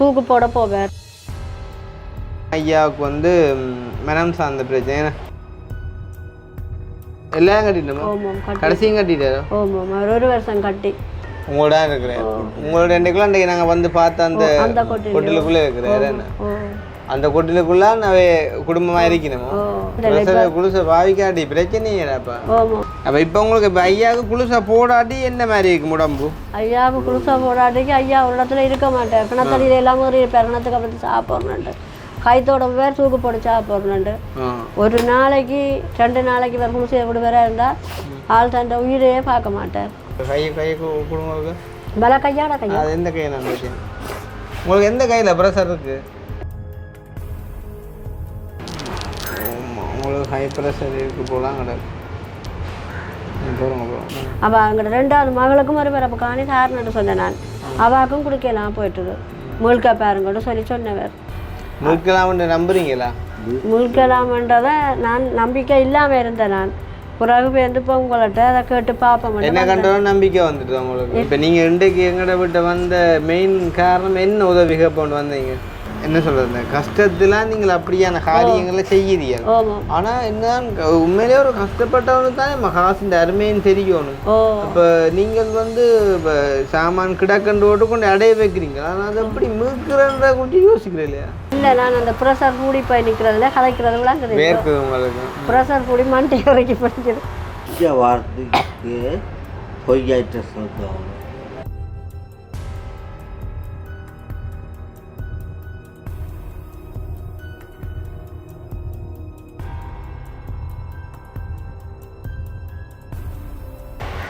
தூக்கு போட போவார். ஐயாவுக்கு வந்து மனம் சார்ந்த பிரச்சனை எல்லாம் கட்டிட்டோமா? கடைசியும் கட்டிட்டாரோ? ஆமாம், ஒரு வருஷம் கட்டி உங்களோட இருக்கிறேன். உங்களோட ரெண்டுக்குள்ள அன்றைக்கி நாங்கள் வந்து பார்த்த அந்த கொட்டிலுக்குள்ளே இருக்கிறேன். அந்த கொட்டிலுக்குள்ள நாவே குடும்பமாக இருக்கணுமோ குளிசை பாவிக்காட்டி பிரச்சனையேடாப்பா. அப்போ இப்போ உங்களுக்கு இப்போ ஐயாவுக்கு குளிசை போடாட்டி என்ன மாதிரி இருக்கு உடம்பு? ஐயாவுக்கு குளிசை போடாட்டிக்கு ஐயா ஒரு இடத்துல இருக்க மாட்டேன். கிணத்தடியில் எல்லாமே ஒரு பிறனத்துக்கு அப்படி சாப்பிட்றேன்ட்டு கைத்தோட பேர் தூக்கு போட்டு சாப்பிட்றேன்ட்டு ஒரு நாளைக்கு 2 நாளைக்கு வேறு குளிசையை விடுவேறா இருந்தால் ஆள் தண்டை உயிரையே பார்க்க மாட்டார். கையை கொடுங்க பல கையாட கையா அது எந்த கையை நான் உங்களுக்கு எந்த கையில் ப்ரெஷர் இருக்கு? உங்களுக்கு ஹை ப்ரெஷர் இருக்கு போலாம் கிடையாது. அப்போ அங்கே 2வது மகளுக்கும் ஒரு பேர் அப்போ காணி தாருன்னு சொன்னேன் நான். அவாக்கும் குடிக்கலாம் போயிட்டுது முழுக்க பாருங்கன்னு சொல்லி சொன்னவர். முழுக்கலாம்னு நம்புறீங்களா? முழுக்கலாம்ன்றதை நான் நம்பிக்கை இல்லாமல் இருந்தேன். நான் பிறகு பேருந்து இப்போ உங்கள்கிட்ட அதை கேட்டு பார்ப்போம். என்ன கண்டாலும் நம்பிக்கை வந்துட்டு உங்களுக்கு. இப்போ நீங்கள் இன்றைக்கு எங்கள்கிட்ட விட்டு வந்த மெயின் காரணம் என்ன உதவி கேட்போண்டு வந்தீங்க? என்ன சொல்கிறது, கஷ்டத்தில் நீங்கள் அப்படியான காரியங்களை செய்யறீங்க. ஆனால் என்ன உண்மையிலே ஒரு கஷ்டப்பட்டவனுக்கு தானே காசுன்ற அருமைன்னு தெரியணும். இப்போ நீங்கள் வந்து இப்போ சாமான் கிடக்கண்டு ஓட்டு கொண்டு அடைய வைக்கிறீங்க. ஆனால் அது எப்படி மீட்கிறன்ற கொஞ்சம் யோசிக்கிறேன் இல்லையா? இல்லை, நான் அந்த ப்ரெஷர் கூடி போய் நிற்கிறதுல கலைக்கிறதுலாம் வேர்க்குது உங்களுக்கு. ப்ரெஷர் கூடி மண்டை வரைக்கும் படிக்கிறது வார்த்தைக்கு பொய்யாயிட்ட சொல்லுவாங்க.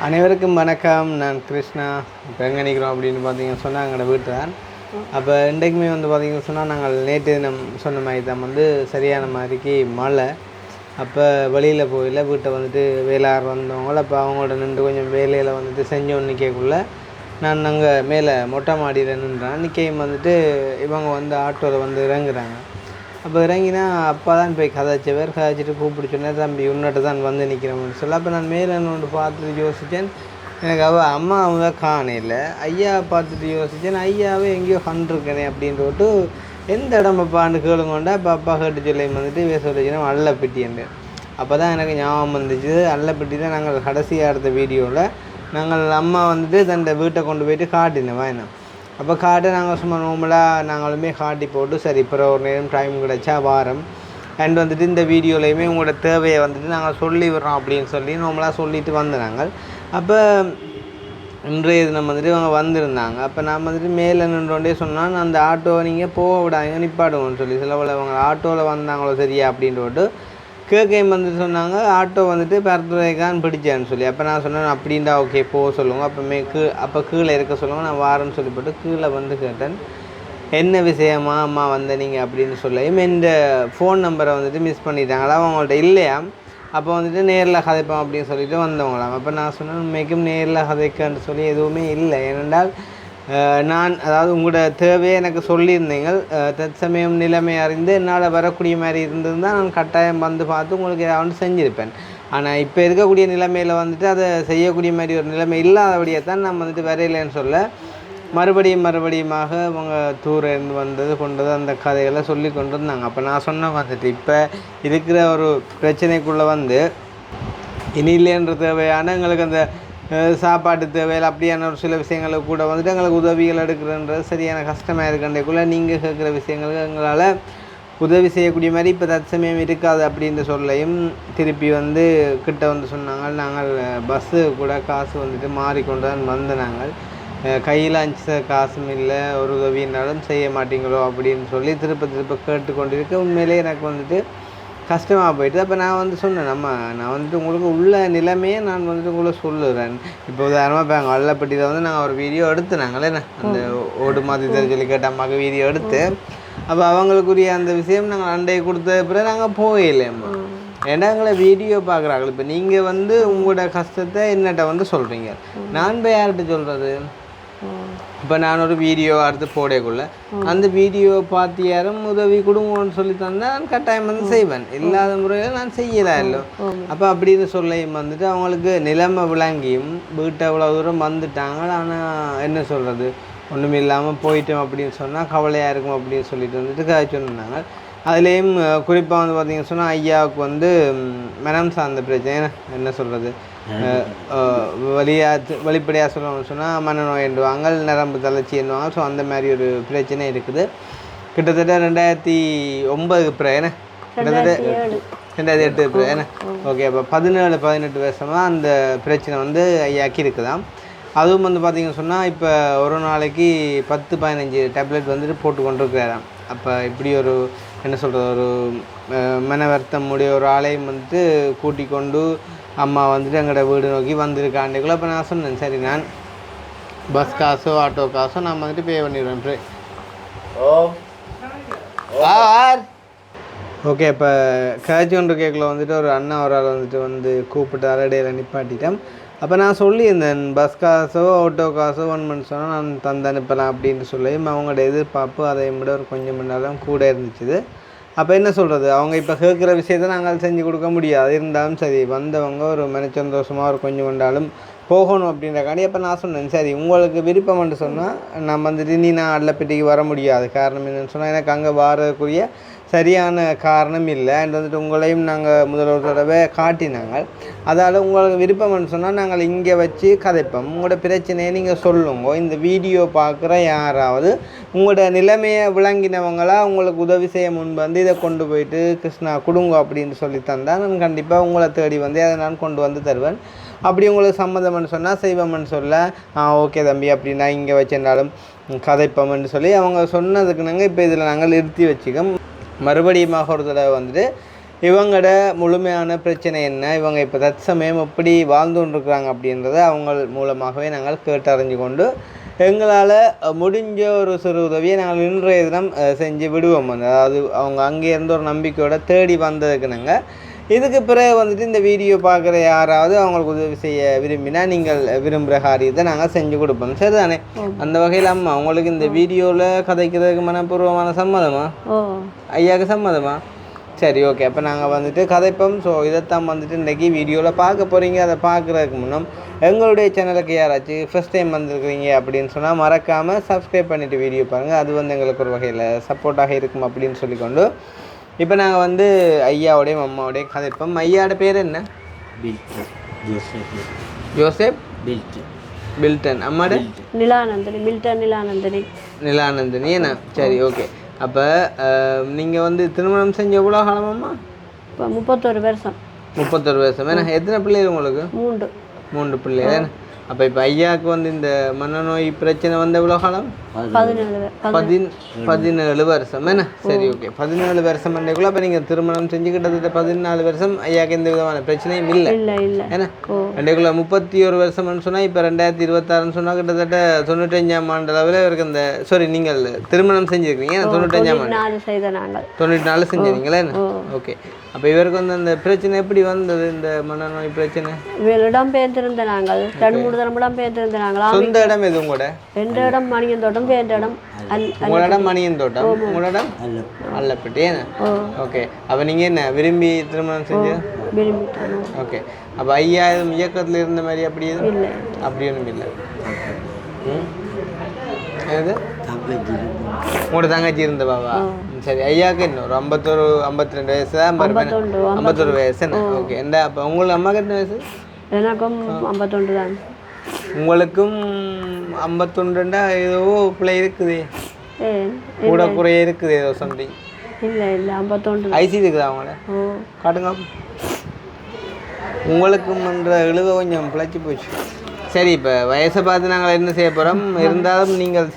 அனைவருக்கும் வணக்கம். நான் கிருஷ்ணா. இப்போ எங்கே நிற்கிறோம் அப்படின்னு பார்த்தீங்கன்னு சொன்னால் எங்களோட வீட்டு தான். அப்போ இன்றைக்குமே வந்து பார்த்திங்கன்னு சொன்னால் நாங்கள் நேற்று தினம் சொன்ன மாதிரி தான் வந்து சரியான மாதிரிக்கு மழை. அப்போ வெளியில் போயில வீட்டை வந்துட்டு வேளாறு வந்தவங்கள அப்போ அவங்களோட நின்று கொஞ்சம் வேலையில் வந்துட்டு செஞ்சோன்னு நிற்கக்குள்ள நான் அங்கே மேலே மொட்டை மாடியில் நின்றேன். நிற்கையும் வந்துட்டு இவங்க வந்து ஆட்டோவில் வந்து இறங்குறாங்க. அப்போ இறங்கினா அப்பா தான் போய் கதைச்சவர். கதைச்சிட்டு கூப்பிட்டு சொன்னேன், தம்பி உன்னிட்ட தான் வந்து நிற்கிறோம்னு சொல்ல. அப்போ நான் மேலே ஒன்று பார்த்துட்டு யோசித்தேன், எனக்கு அம்மா அவங்க காணையில் ஐயாவை பார்த்துட்டு யோசித்தேன், ஐயாவே எங்கேயோ கண்டிருக்கேனே அப்படின்ட்டு எந்த இடம்பப்பான்னு கேளுங்கொண்டா அப்போ அப்பா கேட்டு சொல்லியும் வந்துட்டு இவே சொல்லிச்சுன்னா அல்லப்பட்டின்னு. அப்போ தான் எனக்கு ஞாபகம் வந்துச்சு. அல்லப்பட்டி தான் நாங்கள் கடைசியாக எடுத்த வீடியோவில் நாங்கள் அம்மா வந்துட்டு தன்னை வீட்டை கொண்டு போயிட்டு காட்டினேன் வேணும். அப்போ காட்டை நாங்கள் சும்மா நார்மலாக நாங்களுமே காட்டி போட்டு சரி இப்போ ஒரு நேரம் டைம் கிடச்சா வாரம் அண்ட் வந்துட்டு இந்த வீடியோலையுமே உங்களோட தேவையை வந்துட்டு நாங்கள் சொல்லி விடுறோம் அப்படின்னு சொல்லி நார்மலாக சொல்லிட்டு வந்து நாங்கள். அப்போ இன்றைய தினம் வந்துட்டு இவங்க வந்திருந்தாங்க. அப்போ நான் வந்துட்டு மேலே நின்றோண்டே சொன்னால் அந்த ஆட்டோவை நீங்கள் போக விடாதீங்க நிப்பாடுவோன்னு சொல்லி சிலவில் அவங்க ஆட்டோவில் வந்தாங்களோ சரியா அப்படின்ட்டு கேக்கையும் வந்துட்டு சொன்னாங்க ஆட்டோ வந்துட்டு பரத்துரைக்கான்னு பிடிச்சேன்னு சொல்லி. அப்போ நான் சொன்னேன் அப்படின்டா ஓகே போக சொல்லுவோங்க. அப்போ கீழே இருக்க சொல்லுவாங்க. நான் வாரேன்னு சொல்லிப்போட்டு கீழே வந்து கேட்டேன் என்ன விஷயமா அம்மா வந்த நீங்கள் அப்படின்னு சொல்லியும் இந்த ஃபோன் நம்பரை வந்துட்டு மிஸ் பண்ணிட்டாங்களா அவங்கள்ட்ட இல்லையா. அப்போ வந்துட்டு நேரில் கதைப்போம் அப்படின்னு சொல்லிட்டு வந்தவங்களாம். அப்போ நான் சொன்னேன் உண்மைக்கும் நேரில் கதைக்கன்னு சொல்லி எதுவுமே இல்லை. ஏனென்றால் நான் அதாவது உங்களோட தேவையை எனக்கு சொல்லியிருந்தீங்க. தற்சமயம் நிலைமை அறிந்து என்னால் வரக்கூடிய மாதிரி இருந்திருந்தால் நான் கட்டாயம் வந்து பார்த்து உங்களுக்கு ஏதாவது செஞ்சுருப்பேன். ஆனால் இப்போ இருக்கக்கூடிய நிலைமையில் வந்துட்டு அதை செய்யக்கூடிய மாதிரி ஒரு நிலைமை இல்லாதபடியே தான் நான் வந்துட்டு வரையிலேன்னு சொல்ல மறுபடியுமாக அவங்க தூரந்து வந்தது கொண்டது அந்த கதைகளை சொல்லி கொண்டு இருந்தாங்க. அப்போ நான் சொன்ன வந்துட்டு இப்போ இருக்கிற ஒரு பிரச்சனைக்குள்ளே வந்து இனியிலேன்ற தேவையான எங்களுக்கு அந்த சாப்பாட்டு தேவையில் அப்படியான ஒரு சில விஷயங்களுக்கு கூட வந்துட்டு எங்களுக்கு உதவிகள் எடுக்கிறன்றது சரியான கஷ்டமாக இருக்கின்றக்குள்ளே நீங்கள் கேட்குற விஷயங்களுக்கு எங்களால் உதவி செய்யக்கூடிய மாதிரி இப்போ தற்சமயம் இருக்காது அப்படின்ற சொல்லையும் திருப்பி வந்து கிட்ட வந்து சொன்னாங்க. நாங்கள் பஸ்ஸு கூட காசு வந்துட்டு மாறிக்கொண்டு தான் வந்த நாங்கள் கையில் 5 காசும் இல்லை ஒரு உதவினாலும் செய்ய மாட்டீங்களோ அப்படின்னு சொல்லி திருப்ப கேட்டுக்கொண்டிருக்க உண்மையிலே எனக்கு வந்துட்டு கஷ்டமாக போயிட்டு. அப்போ நான் வந்து சொன்னேன் நான் வந்துட்டு உங்களுக்கு உள்ள நிலைமையை நான் வந்துட்டு உங்களுக்கு சொல்லுறேன். இப்போ உதாரணமாக இப்போ எங்கள் வல்லப்பட்டியில் வந்து நாங்கள் ஒரு வீடியோ எடுத்து நாங்களே அந்த ஓடு மாதிரி சொல்லி கேட்ட அம்மாவுக்கு வீடியோ எடுத்து அப்போ அவங்களுக்குரிய அந்த விஷயம் நாங்கள் அண்டையை கொடுத்த பிறகு நாங்கள் போயில்லைம்மா. ஏன்னா எங்களை வீடியோ பார்க்குறாங்க. இப்போ நீங்கள் வந்து உங்களோட கஷ்டத்தை என்னட்ட வந்து சொல்கிறீங்க, நான் போய் யார்கிட்ட சொல்கிறது? இப்போ நான் ஒரு வீடியோ அடுத்து போடக்குள்ள அந்த வீடியோ பார்த்து யாரும் உதவி கொடுங்கன்னு சொல்லி தந்தால் நான் கட்டாயம் வந்து செய்வேன். இல்லாத முறையில் நான் செய்யலாம் இல்லை. அப்போ அப்படின்னு சொல்லியும் வந்துட்டு அவங்களுக்கு நிலைமை விளங்கியும் வீட்டை அவ்வளோ தூரம் வந்துட்டாங்க. ஆனால் என்ன சொல்கிறது ஒன்றும் இல்லாமல் போயிட்டோம் அப்படின்னு சொன்னால் கவலையாக இருக்கும் அப்படின்னு சொல்லிட்டு வந்துட்டு காய்ச்சி சொன்னாங்க. அதுலேயும் குறிப்பாக வந்து பார்த்திங்கன்னு சொன்னால் ஐயாவுக்கு வந்து மனம் சார்ந்த பிரச்சனை, என்ன சொல்கிறது, வெளிப்படையாக சொல்லணும்னு சொன்னால் மனநோய் என்றுவாங்க, நரம்பு தளர்ச்சி என்றுவாங்க. ஸோ அந்த மாதிரி ஒரு பிரச்சனை இருக்குது. கிட்டத்தட்ட 2009 பிறகு கிட்டத்தட்ட 2008 பிறகு ஓகே. அப்போ 17-18 வருஷமாக அந்த பிரச்சனை வந்து ஐயாக்கி இருக்குதாம். அதுவும் வந்து பார்த்திங்கன்னு சொன்னால் இப்போ ஒரு நாளைக்கு 10-15 டேப்லெட் வந்துட்டு போட்டு கொண்டு இருக்கிறாராம். அப்போ இப்படி ஒரு என்ன சொல்கிறது, ஒரு மன வருத்தம் உடைய ஒரு ஆலயம் வந்துட்டு கூட்டி கொண்டு அம்மா வந்துட்டு எங்களோட வீடு நோக்கி வந்திருக்காண்டுக்குள்ள. அப்போ நான் சொன்னேன், சரி நான் பஸ் காசோ ஆட்டோ காசோ நான் வந்துட்டு பே பண்ணிடுவேன். ஓகே. இப்போ காய்ச்சி ஒன்று கேக்கில் வந்துட்டு ஒரு அண்ணா ஒரு ஆள் வந்துட்டு கூப்பிட்டு அரடையில் நிப்பாட்டிட்டேன். அப்போ நான் சொல்லியிருந்தேன், பஸ் காசோ ஆட்டோ காசோ 1 மந்த் சொன்னால் நான் தந்து அனுப்பலாம் அப்படின்னு சொல்லி அவங்களோட எதிர்பார்ப்பு அதை விட ஒரு கொஞ்சம் முன்னாலும் கூட இருந்துச்சு. அப்போ என்ன சொல்கிறது, அவங்க இப்போ கேட்குற விஷயத்த நாங்கள் செஞ்சு கொடுக்க முடியாது. இருந்தாலும் சரி வந்தவங்க ஒரு மனச்சந்தோஷமாக ஒரு கொஞ்சம் கொண்டாலும் போகணும் அப்படின்றக்காண்டி அப்போ நான் சொன்னேன், சரி உங்களுக்கு விருப்பம்னு சொன்னால் நான் வந்துட்டு நான் அல்லப்பட்டிக்கு வர முடியாது. காரணம் என்னென்னு சொன்னால் எனக்கு அங்கே வரக்கூடிய சரியான காரணம் இல்லை. அண்ட் வந்துட்டு உங்களையும் நாங்கள் முதல் ஒரு தடவை காட்டினாங்க. அதால் உங்களுக்கு விருப்பம்னு சொன்னால் நாங்கள் இங்கே வச்சு கதைப்போம். உங்களோட பிரச்சனையை நீங்கள் சொல்லுங்க. இந்த வீடியோ பார்க்குற யாராவது உங்களோட நிலைமையை விளங்கினவங்களா உங்களுக்கு உதவி செய்ய முன்பு வந்து இதை கொண்டு போயிட்டு கிருஷ்ணா கொடுங்க அப்படின்னு சொல்லி தந்தால் நான் கண்டிப்பாக உங்களை தேடி வந்து அதை நான் கொண்டு வந்து தருவேன். அப்படி உங்களுக்கு சம்மதம்னு சொன்னால் செய்வோம்னு சொல்ல, ஓகே தம்பி அப்படின்னா இங்கே வச்சிருந்தாலும் கதைப்போம்னு சொல்லி அவங்க சொன்னதுக்கு நாங்கள் இப்போ இதில் நாங்கள் நிறுத்தி வச்சுக்கோம். மறுபடியும் ஒரு தடவை வந்துட்டு இவங்களோட முழுமையான பிரச்சனை என்ன, இவங்க இப்போ தற்சமயம் எப்படி வாழ்ந்து கொண்டிருக்கிறாங்க அப்படின்றத அவங்க மூலமாகவே நாங்கள் கேட்டறிஞ்சு கொண்டு எங்களால் முடிஞ்ச ஒரு சிறு உதவியை நாங்கள் இன்றைய தினம் செஞ்சு விடுவோம். அதாவது அவங்க அங்கேருந்து ஒரு நம்பிக்கையோட தேடி வந்ததுக்கு நாங்கள் இதுக்கு பிறகு வந்துட்டு இந்த வீடியோ பார்க்குற யாராவது அவங்களுக்கு உதவி செய்ய விரும்பினா நீங்கள் விரும்புகிற காரியத்தை நாங்கள் செஞ்சு கொடுப்போம். சரிதானே? அந்த வகையில் அம்மா உங்களுக்கு இந்த வீடியோவில் கதைக்கிறதுக்கு மனப்பூர்வமான சம்மதமா? ஐயாவுக்கு சம்மதமா? சரி, ஓகே. அப்போ நாங்கள் வந்துட்டு கதைப்போம். ஸோ இதைத்தான் வந்துட்டு இன்றைக்கி வீடியோவில் பார்க்க போகிறீங்க. அதை பார்க்குறதுக்கு முன்னம் எங்களுடைய சேனலுக்கு யாராச்சும் ஃபஸ்ட் டைம் வந்திருக்கிறீங்க அப்படின்னு சொன்னால் மறக்காமல் சப்ஸ்கிரைப் பண்ணிவிட்டு வீடியோ பாருங்கள். அது வந்து எங்களுக்கு ஒரு வகையில் சப்போர்ட்டாக இருக்கும் அப்படின்னு சொல்லிக்கொண்டு இப்போ நாங்கள் வந்து ஐயாவோடையும் அம்மாவோடையும் கதைப்போம். ஐயாவோட பேர் என்ன? ஜோசப் பில்டன். அம்மாவோட நிலானந்தினி. என்ன? சரி, ஓகே. அப்போ நீங்கள் வந்து திருமணம் செஞ்ச எவ்வளோ காலமாம்மா? 31 வருஷம். 31 வருஷம். ஏன்னா எத்தனை பிள்ளைகள் உங்களுக்கு? 3 பிள்ளைகள். அப்போ இப்போ ஐயாவுக்கு வந்து இந்த மனநோய் பிரச்சனை வந்து எவ்வளோ காலம்? 17 வருஷம். என்ன? சரி, ஓகே. 17 வருஷம் அன்றைக்குள்ள அப்போ நீங்கள் திருமணம் செஞ்சு கிட்டத்தட்ட 14 வருஷம் ஐயாவுக்கு எந்த விதமான பிரச்சனையும் இல்லை. ஏன்னா அன்றைக்குள்ள 31 வருஷம்னு சொன்னால் இப்போ 2026 சொன்னால் கிட்டத்தட்ட 95ஆம் ஆண்டு அளவில் இருக்கு. இந்த நீங்கள் திருமணம் செஞ்சுருக்கீங்க 95ஆம் ஆண்டு 94 செஞ்சுருக்கீங்களா? என்ன? ஓகே. அப்போ இவருக்கு வந்து அந்த பிரச்சனை எப்படி வந்தது, இந்த மனநோய் பிரச்சனை? இடம் பெயர்ந்திருந்த நாங்கள் 2-3 தடவை பெயர்ந்திருந்த நாங்களா. சொந்த இடம் எது உங்களோட? 2 இடம் மணியந்தோட்டம், வேண்ட இடம் உங்களோட மணியந்தோட்டம், உங்களோட அல்லப்பட்டி. ஓகே. அப்போ நீங்கள் என்ன விரும்பி திருமணம் செஞ்சு? விரும்பிட்டோம். ஓகே. அப்போ ஐயா எதுவும் இயக்கத்தில் இருந்த மாதிரி அப்படி எதுவும் இல்லை? அப்படி ஒன்றும் இல்லை. ஏது உங்களோட தங்கச்சி இருந்த பாவா? சரி. ஐயாவுக்கு என்ன ஒரு 52 வயசு தான்? 51 வயசு. என்ன? ஓகே. என்ன அப்போ உங்களுக்கு அம்மாவுக்கு எத்தனை வயசு? எனக்கும் 51 தான். உங்களுக்கும் 51 ஏதோ பிள்ளை இருக்குது, கூட குறைய இருக்குது ஏதோ சம்திங். இல்லை 51 ஐசி இருக்குதா அவங்கள? காட்டுங்க. உங்களுக்கும் என்ற இழுவை கொஞ்சம் பிழைச்சி போச்சு. சரி, இப்போ வயசை பார்த்து நாங்கள் என்ன செய்ய போகிறோம். இருந்தாலும் நீங்கள்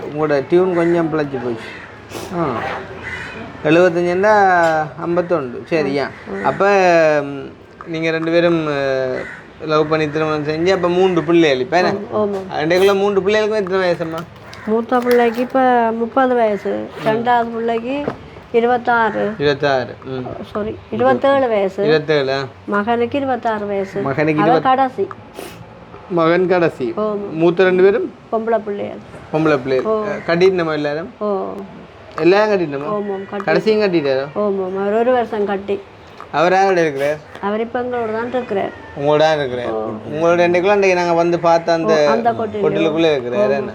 உங்களோட டியூன் கொஞ்சம் பிழைச்சி போச்சு. 75 51. சரியா? அப்போ நீங்கள் 2 பேரும் லவ் பண்ணி திருமணம் செஞ்சு அப்போ 3 பிள்ளைகள். இப்போ என்ன 3 பிள்ளைகளுக்கும் எத்தனை வயசும்மா? மூத்த பிள்ளைக்கு இப்போ 30 வயசு, 2வது பிள்ளைக்கு 26 சாரி 27 வயசு, 27. மகனுக்கு 26 வயசு. மகனுக்கு கடைசி மகன் கடைசி. மூத்த 2 பேரும் பொம்பளை பிள்ளைகள். கட்டிடணுமா எல்லாரும்? எல்லாரும் கட்டிடணுமா? கடைசியும் கட்டிட்டாரோ? ஒரு வருஷம் கட்டி அவர் யாரோட இருக்கிறார்? அவர் இப்போ எங்களோட தான் இருக்கிறார். உங்களோட தான் இருக்கிறார். உங்களோட ரெண்டுக்குள்ள அன்றைக்கு நாங்கள் வந்து பார்த்த அந்த கொட்டிலுக்குள்ளே இருக்கிறார். என்ன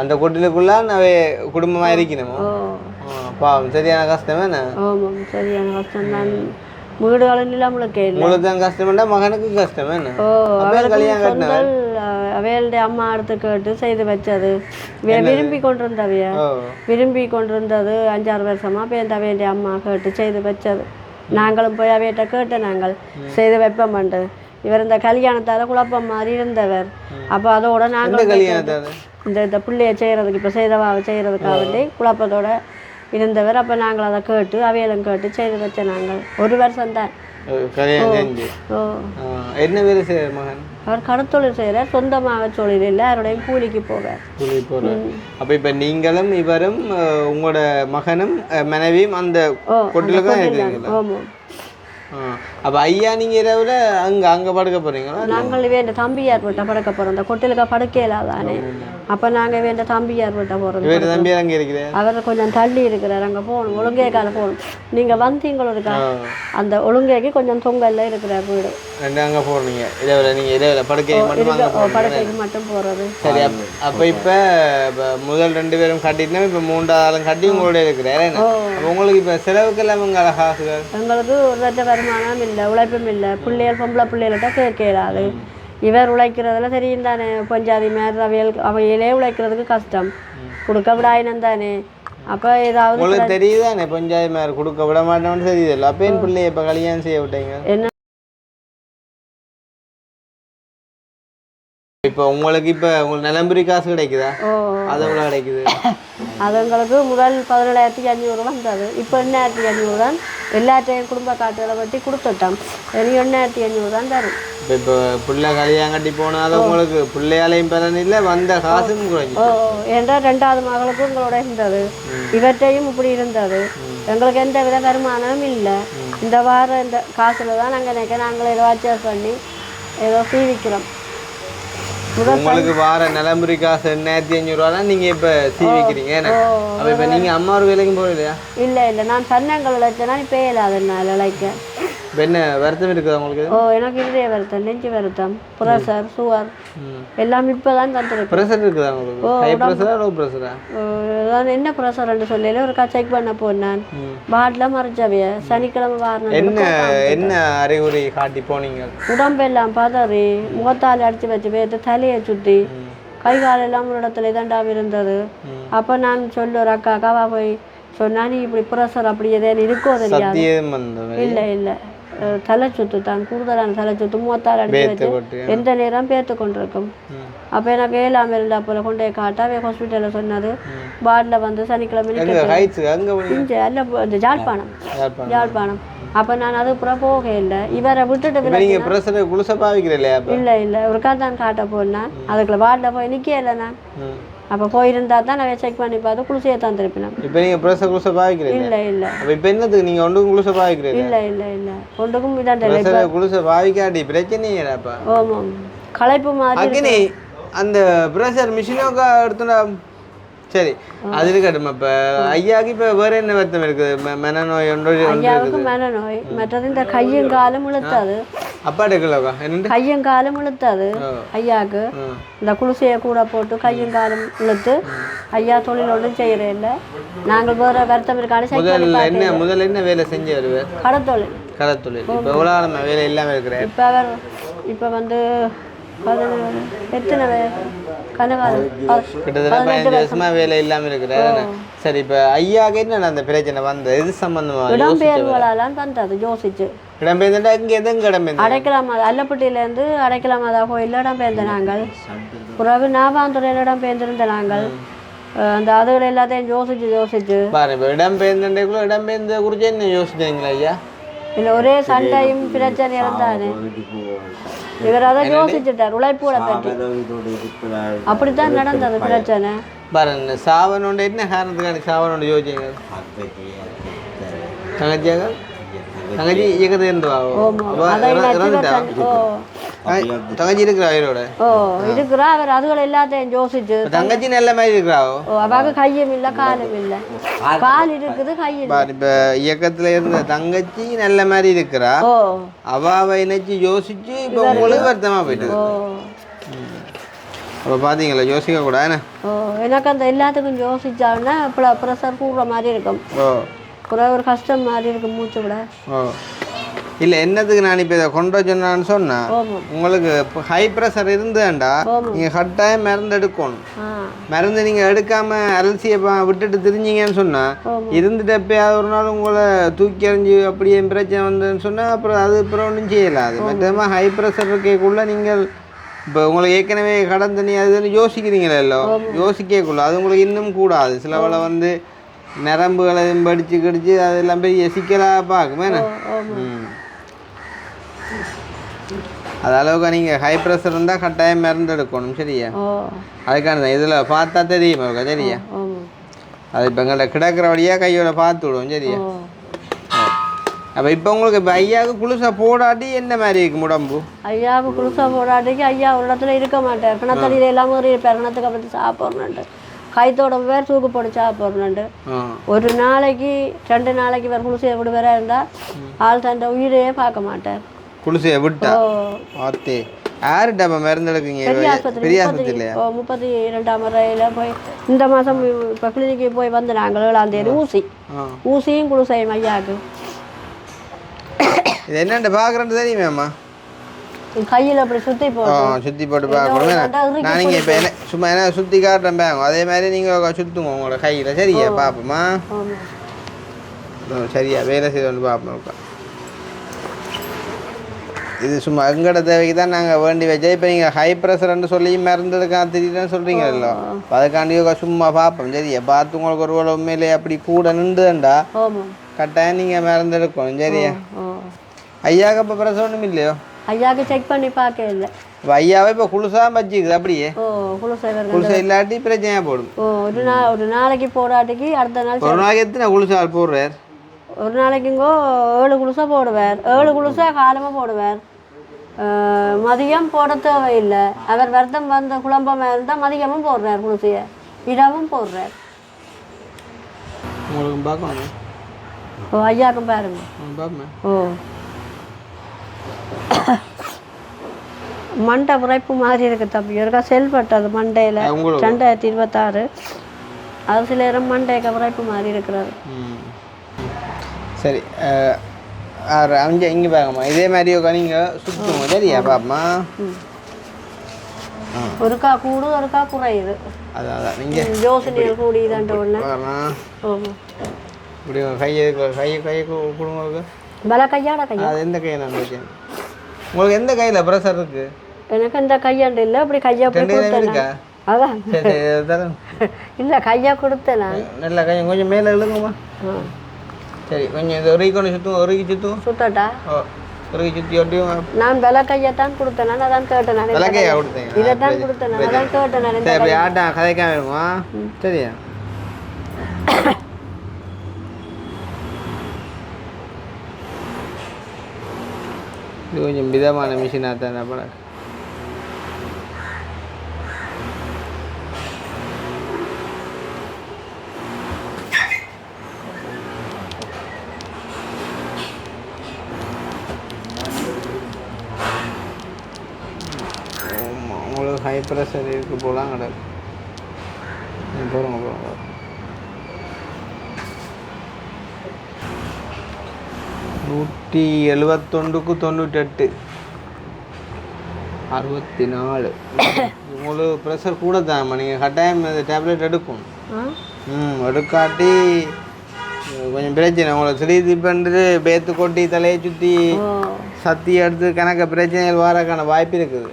அந்த கொட்டிலுக்குள்ள அவை குடும்பமாக இருக்கணுமோ? பாவம், சரியான கஷ்டம். என்ன? ஆமாம், சரியான கஷ்டம் தான். வீடுகளும் இல்லாமலுக்கே இல்லை. உங்களுக்கு தான் கஷ்டம்னா மகனுக்கு கஷ்டம். என்ன? அவையல்டைய அம்மா அடுத்து கேட்டு செய்து வச்சது விரும்பி கொண்டிருந்தவைய விரும்பி கொண்டிருந்தது 5-6 வருஷமா பேருந்து அவையல்டைய அம்மா கேட்டு செய்து வச்சது. நாங்களும் போய் அவையிட்ட கேட்டு நாங்கள் செய்து வைப்போம். இவர் இந்த கல்யாணத்தால குழப்பம் மாதிரி இருந்தவர். அப்போ அதோட நாங்கள் இந்த பிள்ளைய செய்யறதுக்கு இப்போ செய்தவாவை செய்யறதுக்காக வேண்டி குழப்பத்தோட இருந்தவர். அப்போ நாங்கள் அதை கேட்டு அவையலும் கேட்டு செய்து வச்ச நாங்கள் 1 வருஷம் தான். என்ன வேலை செய்யறார் மகன்? அவர் கடத்தொழில் செய்யறார். சொந்தமாக தொழில் இல்லை, அவருடைய கூலிக்கு போவார். அப்ப இப்ப நீங்களும் இவரும் உங்களோட மகனும் மனைவியும் அந்த கொட்டிலுக்கு தான் இருக்கீங்களா? அப்ப ஐயா நீங்க இரவுல அங்க படுக்க போறீங்களா? நாங்கள் வேண்ட தம்பியார் வீட்டை படுக்க போறோம். அந்த கொட்டிலுக்கு படுக்க இல்லாதானே. அப்ப நாங்க வேண்ட தம்பியார் வீட்டை போறோம். தம்பியார் அங்க இருக்கிறார். அவர் கொஞ்சம் தள்ளி இருக்கிறார். அங்க போகணும், ஒழுங்கேக்கால போகணும். நீங்க வந்தீங்களா? அந்த ஒழுங்கேக்கு கொஞ்சம் தொங்கல்ல இருக்கிறார் வீடு. அங்க போறீங்க இரவுல? நீங்க இரவுல படுக்கைக்கு மட்டும் போறது. சரி. அப்ப இப்ப முதல் 2 பேரும் கட்டிட்டு இப்ப 3வது ஆளும் கட்டி உங்களோட இருக்கிறாரு. உங்களுக்கு இப்ப செலவுக்கு எல்லாம் காசுகள்? எங்களுக்கு ஒரு வருமானம் இல்லை, உழைப்பும் இல்லை. பிள்ளைகள் பொம்பளை பிள்ளைகள்கிட்ட கேட்க இயலாது. இவர் உழைக்கிறதுல தெரியும் தானே. பஞ்சாதி மேர் அவையிலே உழைக்கிறதுக்கு கஷ்டம். கொடுக்க விடாயினம் தானே. அப்போ ஏதாவது உங்களுக்கு தெரியுதானே பஞ்சாதி மேர் கொடுக்க விட மாட்டோம்னு தெரியுது. அப்போ என் பிள்ளைய இப்போ கல்யாணம் செய்ய விட்டீங்க. என்ன இப்போ உங்களுக்கு இப்போ உங்களுக்கு நிலம்புரி காசு கிடைக்குதா? அது எவ்வளோ கிடைக்குது? அது எங்களுக்கு முதல் 17,500 வந்தது. இப்போ 8,500 தான். எல்லாத்தையும் குடும்ப காட்டுகளை பற்றி கொடுத்துட்டோம். 8,500 தான் தரும். இப்போ பிள்ளை கல்யாணம் கட்டி போனாலும் உங்களுக்கு பிள்ளையாலையும் பலன் இல்லை, வந்த காசும் குறைஞ்சி. ஏன்டா 2வது மகளுக்கும் உங்களோட இருந்தது, இவற்றையும் இப்படி இருந்தது. எங்களுக்கு எந்த வித வருமானமும் இல்லை. இந்த வாரம் இந்த காசுல தான் நாங்கள் ஏதோ அட்ஜஸ்ட் பண்ணி ஏதோ சீவிக்கிறோம். உங்களுக்கு வார நிலம்புரி காசு 8,500 நீங்க இப்ப சீவிக்கிறீங்க. அப்ப இப்ப நீங்க அம்மா ஒரு வேலைக்கும் போகலையா? இல்ல நான் சன்னங்கள் உழைச்சேன்னா இப்போ இல்லாதனால உழைக்க. என்ன வருத்தம் இருக்குது உங்களுக்கு? எனக்கு இதே வருத்தம், நெஞ்சு வருத்தம், ப்ரெஷர், சுகர் எல்லாம் இப்போதான் தந்துருக்கு. ப்ரெஷர் இருக்குதா உங்களுக்கு? ஹை ப்ரெஷரா லோ ப்ரெஷரா? என்ன ப்ரெஷர்னு சொல்லல ஒரு செக் பண்ண போனேன். பாட்டில மறைச்சவைய சனிக்கிழமை வாரம். என்ன அறிகுறி காட்டி போனீங்க? உடம்பெல்லாம் பதறி, முகத்தால் அடிச்சு வச்சு பேத்து தலையை சுற்றி கை காலெல்லாம் ஒரு இடத்துல தாண்டாம இருந்தது. அப்போ நான் சொல்லுற அக்காவா போய் சொன்னா, நீ இப்படி ப்ரெஷர் அப்படி எதாவது இருக்கோ தெரியாது. இல்லை தலை சுத்து தான், கூடுதலான தலை சுத்து, முகத்தால் அடிச்சு வச்சு எந்த நேரம் பேத்து கொண்டிருக்கும். அப்போ எனக்கு ஏழாம இருந்தா போல கொண்டே காட்டாவே ஹாஸ்பிட்டலில் சொன்னது. பாட்டில் வந்து சனிக்கிழமை ஜாழ்ப்பாணம். அப்போ நான் அது அப்புறம் போக இல்லை. இவரை விட்டுட்டு இல்லை ஒருக்கா தான் காட்ட போனேன். அதுக்குள்ள பாட்டில் போய் நிற்க இல்லை நான். அப்போ போயிருந்தா தான் நான் செக் பண்ணி பார்த்து குளிசையை தான் திருப்பினேன். இப்போ நீங்கள் ப்ரெஷர் குளிசை பாவிக்கிறீங்க? இல்லை அப்போ இப்போ என்னதுக்கு நீங்கள் ஒன்றுக்கும் குளிசை பாவிக்கிறீங்க? இல்லை ஒன்றுக்கும் இதான் குளிசை பாவிக்காட்டி பிரச்சனையாப்பா. ஆமாம், களைப்பு மாதிரி அந்த ப்ரெஷர் மிஷினோக்கா எடுத்துனா சரி. அது இருக்கட்டும். இப்போ ஐயாவுக்கு இப்போ வேற என்ன வருத்தம் இருக்குது? மனநோய் ஒன்று? ஐயாவுக்கு மனநோய், மற்றது இந்த கையும் காலும் இழுத்தாது. அப்பாட்ட கிலோக்கா என்ன? கையும் காலும் இழுத்தாது ஐயாவுக்கு. இந்த குளிசையை கூட போட்டு கையும் காலும் இழுத்து ஐயா தொழில் ஒன்றும் செய்யறே இல்லை. நாங்கள் வேற வருத்தம் இருக்காது. முதல்ல என்ன வேலை செஞ்சு வருவார்? கடத்தொழில். இப்போ எவ்வளோ வேலை இல்லாமல் இருக்கிறார்? இப்போ அவர் இப்போ வந்து எத்தனை கிட்டத்தட்ட 15 வருஷமா வேலை இல்லாம இருக்கிறாரு. சரி, இப்ப ஐயாவுக்கு என்ன அந்த பிரச்சனை வந்தது? இது சம்பந்தமா இடம்பெயர்வுகளாலாம் வந்தது யோசிச்சு. இடம்பெயர்ந்தா இங்க எதுவும் இடம்பெயர்ந்து அடைக்கலாமா அல்லப்பட்டியிலேருந்து அடைக்கலாமாதா கோயிலில் இடம்பெயர்ந்த நாங்கள். பிறகு நாவாந்துறையில் இடம்பெயர்ந்திருந்த நாங்கள். அந்த அதுகளை எல்லாத்தையும் யோசிச்சு பாருங்க. இடம்பெயர்ந்தேக்குள்ள இடம்பெயர்ந்த குறிச்சு என்ன யோசிச்சீங்களா ஐயா? இல்லை ஒரே சண்டையும் பிரச்சனை இருந்தாரு. இவர் அதை யோசிச்சுட்டார் உழைப்போட பற்றி. அப்படித்தான் நடந்தது பிரச்சனை. பாருங்க, சாவனோட என்ன காரணத்துக்கான சாவனோட யோசிச்சீங்க? தங்கச்சியாக தங்கச்சி இயக்கத்துல இருந்து தங்கச்சி இருக்கிறா அவரோட இருக்கிறா. அவர் அதுகள் எல்லாத்தையும் யோசிச்சு தங்கச்சி நல்ல மாதிரி இருக்கிறாவோ. அவாக்கு கையும் இல்லை காலும் இல்லை, கால் இருக்குது கையில். இப்ப இயக்கத்துல இருந்த தங்கச்சி நல்ல மாதிரி இருக்கிறா, அவாவை நினைச்சு யோசிச்சு இப்ப உங்களுக்கு வருத்தமா போயிட்டு. அப்போ பார்த்தீங்களா யோசிக்க கூடாது. எனக்கு அந்த எல்லாத்துக்கும் யோசிச்சாங்கன்னா ப்ரெஷர் கூடுற மாதிரி இருக்கும், ஒரு கஷ்டம் மாதிரி இருக்கும் மூச்சு விட. இல்லை என்னத்துக்கு நான் இப்போ இதை கொண்டு சொன்னான்னு சொன்னேன், உங்களுக்கு இப்போ ஹை ப்ரெஷர் இருந்தேன்டா நீங்கள் கட்டாயம் மருந்து எடுக்கணும். மருந்து நீங்கள் எடுக்காமல் அலசியை விட்டுட்டு திரிஞ்சிங்கன்னு சொன்னால் இருந்துட்டு எப்பயாவது ஒரு நாள் உங்களை தூக்கி எறிஞ்சு அப்படியே பிரச்சனை வந்ததுன்னு சொன்னால் அப்புறம் அது அப்புறம் ஒன்றும் செய்யலாது. மற்றமா ஹை ப்ரெஷர் இருக்கக்குள்ள நீங்கள் இப்போ உங்களுக்கு ஏற்கனவே கடன் தண்ணி அதுன்னு யோசிக்கிறீங்களோ, யோசிக்கக்குள்ள அது உங்களுக்கு இன்னும் கூடாது. சிலவளை வந்து நரம்புகளை படித்து கடிச்சு அதெல்லாம் பெரிய சிக்கலாக பார்க்குமே. அது அளவுக்கு நீங்கள் ஹை ப்ரெஷர் இருந்தால் கட்டாயம் மருந்து எடுக்கணும். சரியா? அதுக்கான இதில் பார்த்தா தெரியுமா சரியா? அது இப்போ எங்கள்கிட்ட கிடக்கிற வழியாக கையோட பார்த்து விடுவோம். சரியா? அப்போ இப்போ உங்களுக்கு இப்போ ஐயாவுக்கு குளிசா போடாட்டி என்ன மாதிரி இருக்கு உடம்பு? ஐயாவுக்கு குளிசா போடாட்டிக்கு ஐயா ஒரு இடத்துல இருக்க மாட்டேன். கிணத்தடியில் எல்லாமே இருப்பார், கிணத்துக்கு அப்புறம் சாப்பிட்றேன்ட்டு கைத்தோட வேறு தூக்கு போட்டு சாப்பிட்றேன்ட்டு. ஒரு நாளைக்கு 2 நாளைக்கு வேறு குளிசையை விடுவாரா இருந்தால் ஆள் தன் உயிரையே பார்க்க மாட்டார். குளிசையை விட்டா ஆத்தே யாருட்டா இப்போ மருந்து எடுக்குங்க? பெரிய ஆஸ்பத்திரி 32ஆம் முறையில் போய் இந்த மாதம் இப்போ கிளினிக்கு போய் வந்து நாங்கள் 7ஆம் தேதி ஊசியும் குளிசையும் ஐயாவுக்கு. இது என்னென்ன பார்க்குறேன்னு தெரியுமேம்மா? கையில் அப்படி சுற்றி போட்டு பார்க்கணும். நான் நீங்கள் இப்போ என்ன சும்மா என்ன சுற்றி காட்டுறேன் பேங்க, அதே மாதிரி நீங்கள் சுற்றுங்க உங்களோட கையில். சரியா? பார்ப்போம்மா. சரியா வேலை செய்து பார்ப்போம். இது சும்மா எங்கட தேவைக்கு தான் நாங்கள் வேண்டி வச்சா. இப்போ நீங்கள் ஹை ப்ரெஷர்ன்னு சொல்லி மருந்து எடுக்க தெரியுதுன்னு சொல்கிறீங்களோ, அதுக்காண்டி சும்மா பார்ப்போம். சரியா? பார்த்து உங்களுக்கு ஒரு வேளை உண்மையிலே அப்படி கூட நின்றுண்டா கட்டாயம் நீங்கள் மருந்து எடுக்கணும். சரியா? ஐயாவுக்கு இப்போ ப்ரெஷர் ஒன்றும் இல்லையோ? ஐயாவுக்கு செக் பண்ணி பார்க்க இல்லை. இப்போ ஐயாவை இப்போ குளிசா வச்சுக்குது அப்படியே. குளிசா இல்லாட்டி பிரச்சனையாக போடும். ஒரு நாளைக்கு போடாட்டிக்கு அடுத்த நாள் ஒரு நாளைக்கு எத்தனை குளிசா போடுறார்? ஒரு நாளைக்குங்கோ 7 குளிசா போடுவார். 7 குளிசா காலமாக போடுவார். மதியம் போட தேவையில்லை. அவர் வருத்தம் வந்த குழம்பமாக இருந்தால் மதியமும் போடுறார் குளிசையை, இரவும் போடுறார். உங்களுக்கு பார்க்கணும். ஐயாவுக்கும் பாருங்க. மண்டை உரைப்பு மாதிரி இருக்கு தம்பி. இருக்கா செல்பட்டது மண்டையில் 2026. அது சில நேரம் மண்டைக்கு உரைப்பு மாதிரி இருக்கிறாரு. சரி அங்கே இங்கே பார்க்கம்மா இதே மாதிரி நீங்கள் சுற்றுங்க. சரியா? பாப்பா ஒருக்கா கூடு ஒருக்கா குறையுது. அதான் நீங்கள் யோசனைகள் கூடிதான்ட்டு ஒன்று. இப்படி கையை கொடுங்க. பல கையாட கையா? அது எந்த கையை நான் கேட்கேன். உங்களுக்கு எந்த கையில் ப்ரெஷர் இருக்கு? எனக்கு இந்த கையாண்டு இல்லை, அப்படி கையா இருக்கா? அதான் இல்லை கையா கொடுத்தேன் நான். நல்ல கையை கொஞ்சம் மேலே எழுதுங்கம்மா. சரி கொஞ்சம் இந்த ஒருக்கி கொண்டு சுற்றுவோம். சுத்தட்டா? ஒருக்கி சுற்றி ஒட்டியும். நான் வில கையை தான் கொடுத்தேன். நான் அதான் கேட்டேன். நான் வில கையா கொடுத்தேன். இதை தான் கொடுத்தேன். நான் அதான் கேட்டேன். நான் சரி அப்படி ஆட்டா கதைக்காம இருக்குமா? சரியா? இது கொஞ்சம் விதமான மிஷினாக தானே பட. உங்களுக்கு ஹை ப்ரெஷர் இருக்கு போலாம் கிடக்கு. போகிறோங்க 171க்கு 98 64. உங்களுக்கு ப்ரெஷர் கூட தான். நீங்கள் கட்டாயம் டேப்லெட் எடுக்கணும். எடுக்காட்டி கொஞ்சம் பிரச்சனை. உங்களை திடீர்னு பண்ணுறது பேத்து கொட்டி தலையை சுற்றி சத்தி எடுத்து கணக்க பிரச்சனைகள் வரக்கான வாய்ப்பு இருக்குது.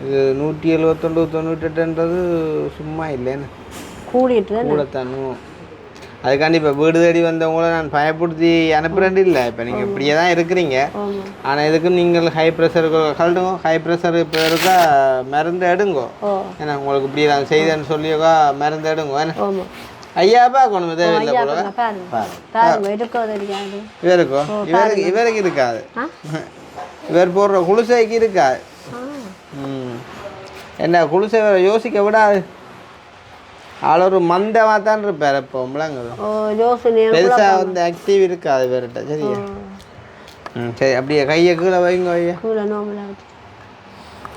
இது 171 98ன்றது சும்மா இல்லைன்னு கூடத்தானும். அதுக்காண்டி இப்போ வீடு தேடி வந்தவங்கள நான் பயப்படுத்தி அனுப்புறேன் இல்லை. இப்போ நீங்கள் இப்படியே தான் இருக்கிறீங்க. ஆனால் இதுக்கு நீங்கள் ஹை ப்ரெஷர் கலடுங்க. ஹை ப்ரெஷர் இப்போ இருக்கா மருந்து எடுங்கோ. ஏன்னா உங்களுக்கு இப்படி நான் செய்தேன்னு சொல்லியோக்கா மருந்து எடுங்கோ. ஏன்னா ஐயா பார்க்கணும் தேவையில்லை ஐயா போல பாருங்க பாருங்க இருக்கோ தெரியாது இவருக்கோ இவருக்கு இருக்காது இவர் போடுற குளிசைக்கு இருக்காது என்ன குளிசை யோசிக்க விடாது ஆள் ஒரு மந்தமாக தான் இருப்பார் இப்போ பெருசா வந்து ஆக்டிவ் இருக்காது இவர்கிட்ட சரியா சரி அப்படியே கையை கீழே வைங்க ஐயா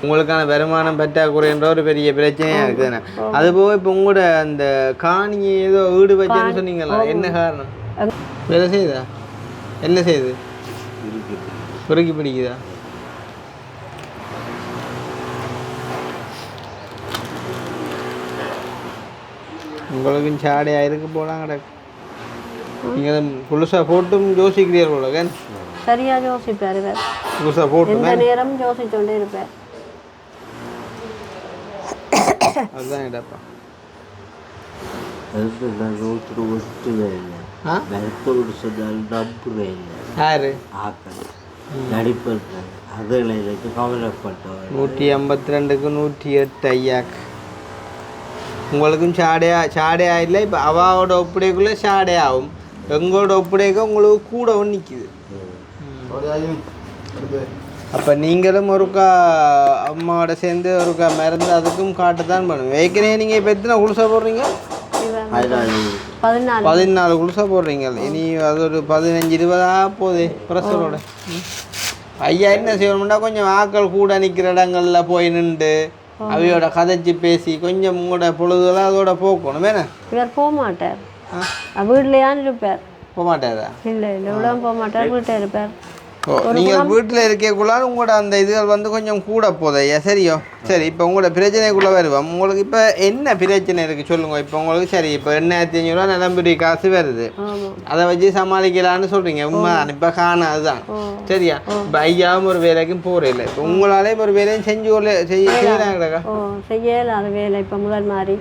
உங்களுக்கான வருமானம் பற்றாக்குறைன்ற ஒரு பெரிய பிரச்சனையா இருக்குதுண்ணே அது போக இப்போ உங்களோட அந்த காணியை ஏதோ வீடு வச்சேன்னு சொன்னீங்களா என்ன காரணம் வேலை செய்யுதா என்ன செய்யுது குறுக்கி பிடிக்குதா உங்களுக்கும் சாடையாக இருக்கு போலாம் கிடக்கு நீங்கள் புதுசாக போட்டும் யோசிக்கிறீர்கள் போல சரியா யோசிப்பார் புதுசாக போட்டு எந்த நேரம் யோசிச்சுட்டே இருப்பார் அதுதான் இடப்பா யாரு நடிப்பது கவலைப்பட்டவர் 152க்கு 108 ஐயாக்கு உங்களுக்கும் சாடையா இல்லை இப்போ அவாவோட ஒப்படைக்குள்ளே சாடையாகும் எங்களோட ஒப்படைக்க உங்களுக்கு கூட நிற்கிது அப்போ நீங்களும் ஒருக்கா அம்மாவோட சேர்ந்து ஒருக்கா மருந்து அதுக்கும் காட்டத்தான் பண்ணுவோம் ஏற்கனவே நீங்கள் இப்போ எத்தனை குளிசை போடுறீங்க 14 குளிசை போடுறீங்க இனி அது ஒரு 15-20 போகுது ப்ரெஷரோட ஐயா என்ன செய்யணும்னா கொஞ்சம் ஆக்கள் கூட நிற்கிற இடங்கள்ல போய் நின்று அவையோட கதைச்சி பேசி கொஞ்சம் உங்களோட பொழுதுலாம் அதோட போக்கணும் வேணா இவர் போக மாட்டார் வீட்லையான்னு இருப்பார் போக மாட்டாரா இல்லை இவ்வளோ போக மாட்டார் வீட்டில் இருப்பார் நீங்கள் வீட்டில் இருக்கக்குள்ளாலும் உங்களோட அந்த இதுகள் வந்து கொஞ்சம் கூட போதையா சரியோ சரி இப்போ உங்களோட பிரச்சனைக்குள்ளே வருவோம் உங்களுக்கு இப்போ என்ன பிரச்சனை இருக்குது சொல்லுங்க இப்போ உங்களுக்கு சரி இப்போ 1500 நிலம்புரி காசு வருது அதை வச்சு சமாளிக்கலான்னு சொல்கிறீங்க உண்மை இப்போ காணாதுதான் சரியா இப்போ ஐயாவும் ஒரு வேலைக்கும் போகிறதில்ல இப்போ உங்களாலே ஒரு வேலையும் செய்யலாம் கிடக்கா செய்யலாது வேலை இப்போ முதல் மாதிரி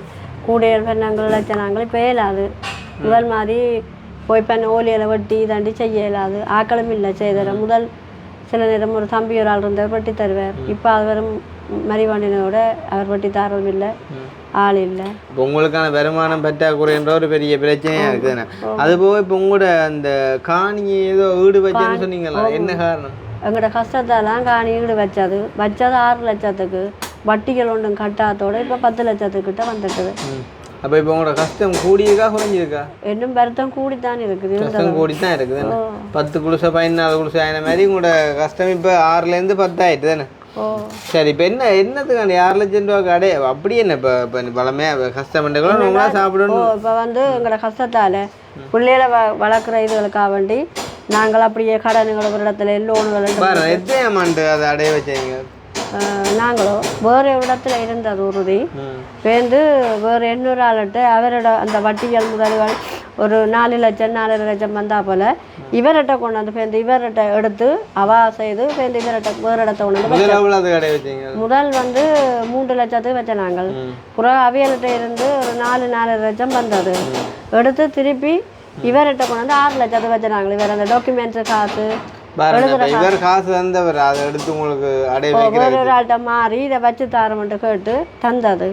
கூட நாங்கள் லட்சணங்கள் இப்போ இயலாது முதல் மாதிரி போய் இப்போ ஓலியில் வெட்டி தாண்டி செய்ய இயலாது ஆக்களும் இல்லை செய்தர முதல் சில நேரம் ஒரு தம்பி ஒரு ஆள் இருந்தார் வெட்டி தருவார் இப்போ அவர் மறிவாண்டினோட அவர் வெட்டி தரவும் இல்லை ஆள் இல்லை இப்போ உங்களுக்கான வருமானம் பற்றாக்குறைன்ற ஒரு பெரிய பிரச்சனையாக இருக்குதுண்ணே அது போக இப்போ உங்களோட அந்த காணியை ஏதோ வீடு வச்சேன்னு சொன்னீங்களா என்ன காரணம் எங்களோட கஷ்டத்தெல்லாம் காணி வீடு வச்சது 6 லட்சத்துக்கு வட்டிகள் ஒன்றும் கட்டாத்தோட இப்போ 10 லட்சத்துக்கிட்ட வந்துட்டுது அப்போ இப்போ உங்களோட கஷ்டம் கூடியிருக்கா குறைஞ்சிருக்கா இன்னும் வருத்தம் கூடித்தான் இருக்குது கஷ்டம் கூடித்தான் இருக்குது 10 குளிசை 14 குளிசை ஆன மாதிரி உங்களோட கஷ்டம் இப்போ 6லேருந்து 10 ஆயிட்டு தானே சரி இப்போ என்னத்துக்காண்டி 6 லட்சம் ரூபா கடை அப்படி என்ன இப்போ பலமையாக கஷ்டப்பட்டுக்கலாம் நம்மளா சாப்பிடணும் இப்போ வந்து எங்களோட கஷ்டத்தால் பிள்ளைகளை வளர்க்குற இதுகளுக்காக வேண்டி நாங்கள் அப்படியே கடனுங்களை ஒரு இடத்துல லோனுகளை எத்தனை அமௌண்ட் அதை அடைய வச்சீங்க நாங்களோ வேறு இடத்துல இருந்தது உறுதி பேருந்து வேறு 800 ஆள்கிட்ட அவரோட அந்த வட்டிகள் முதல்கள் ஒரு 4 லட்சம் 4.5 லட்சம் வந்தா போல் இவர்கிட்ட கொண்டு வந்து பேருந்து இவர்கிட்ட எடுத்து அவா செய்து பேருந்து இவர்கிட்ட வேறு இடத்த கொண்டு முதல் வந்து 3 லட்சத்துக்கு வச்ச நாங்கள் புறம் அவியல்கிட்ட இருந்து ஒரு 4.5 லட்சம் வந்தது எடுத்து திருப்பி இவர்கிட்ட கொண்டு வந்து 6 லட்சத்துக்கு வச்ச நாங்கள் இவர் அந்த டாக்குமெண்ட்ஸு காசு இவர் காசு தந்தவர் அதை எடுத்து உங்களுக்கு அடைய வைக்கிறார் ஒரு ஆள்கிட்ட மாறி இதை வச்சு தாரமென்று கேட்டு தந்தது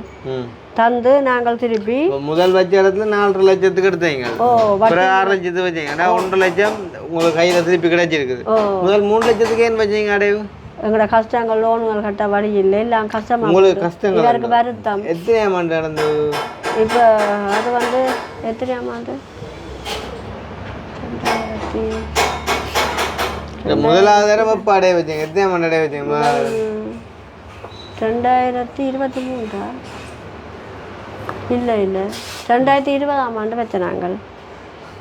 தந்து நாங்கள் திருப்பி முதல் வச்ச இடத்துல 4.5 லட்சத்துக்கு எடுத்தீங்க 6 லட்சத்துக்கு வச்சீங்க 1.5 லட்சம் உங்களுக்கு கையில திருப்பி கிடைச்சிருக்குது முதல் 3 லட்சத்துக்கு ஏன் வச்சீங்க அடைவு எங்களோட கஷ்டங்கள் லோனுகள் கட்ட வழி இல்லை எல்லாம் கஷ்டமா உங்களுக்கு கஷ்டங்கள் இவருக்கு வருத்தம் எத்தனை அமௌண்ட் நடந்தது இப்போ அது வந்து எத்தனை அமௌண்ட் முதலாவது தடவை எப்போ அடைய வச்சீங்க எத்தனை அமௌண்ட் அடைய வச்சீங்க 2023 இல்லை 2020ஆம் ஆண்டு வச்ச நாங்கள்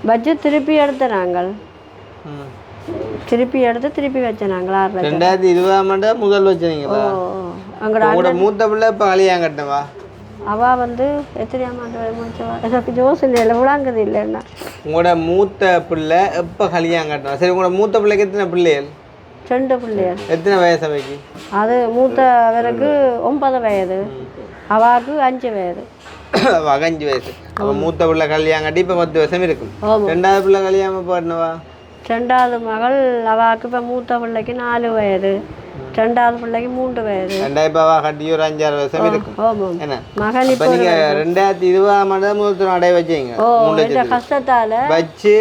பட்ஜெட் திருப்பி எடுத்த நாங்கள் திருப்பி வச்ச நாங்கள் 2020ஆம் ஆண்டு முதல் வச்சீங்களா உங்களோட மூத்த பிள்ளை இப்போ கல்யாணம் கட்டினவா அவள் வந்து எத்தனை ஆண்டு முடிச்சவா எனக்கு ஜோசனை இல்லை விளாங்குது இல்லைன்னா உங்களோட மூத்த பிள்ளை எப்போ கல்யாணம் கட்டினவா சரி உங்களோட மூத்த பிள்ளைக்கு எத்தனை பிள்ளைகள் 2 பிள்ளைகள் எத்தனை வயசு அவைக்கு அது மூத்தவருக்கு 9 வயது அவாவுக்கு 5 வயது அவள் 5 வயசு அவள் மூத்த பிள்ளை கல்யாணம் கட்டி இப்போ 10 வருஷம் இருக்கும் 2வது பிள்ளை கல்யாணம் போடணுவா 2வது மகள் அவாவுக்கு இப்போ மூத்த பிள்ளைக்கு 4 வயது ரெண்டாவது பிள்ளைக்கு 3 வயது. ரெண்டாயிரப்பாவா கட்டி ஒரு 5-6 வருஷம் இருக்கும். ஆமாம். என்ன மகன் இப்போ நீங்கள் 2020 முதல் அடைய வச்சீங்க. இந்த கஷ்டத்தால் வச்சு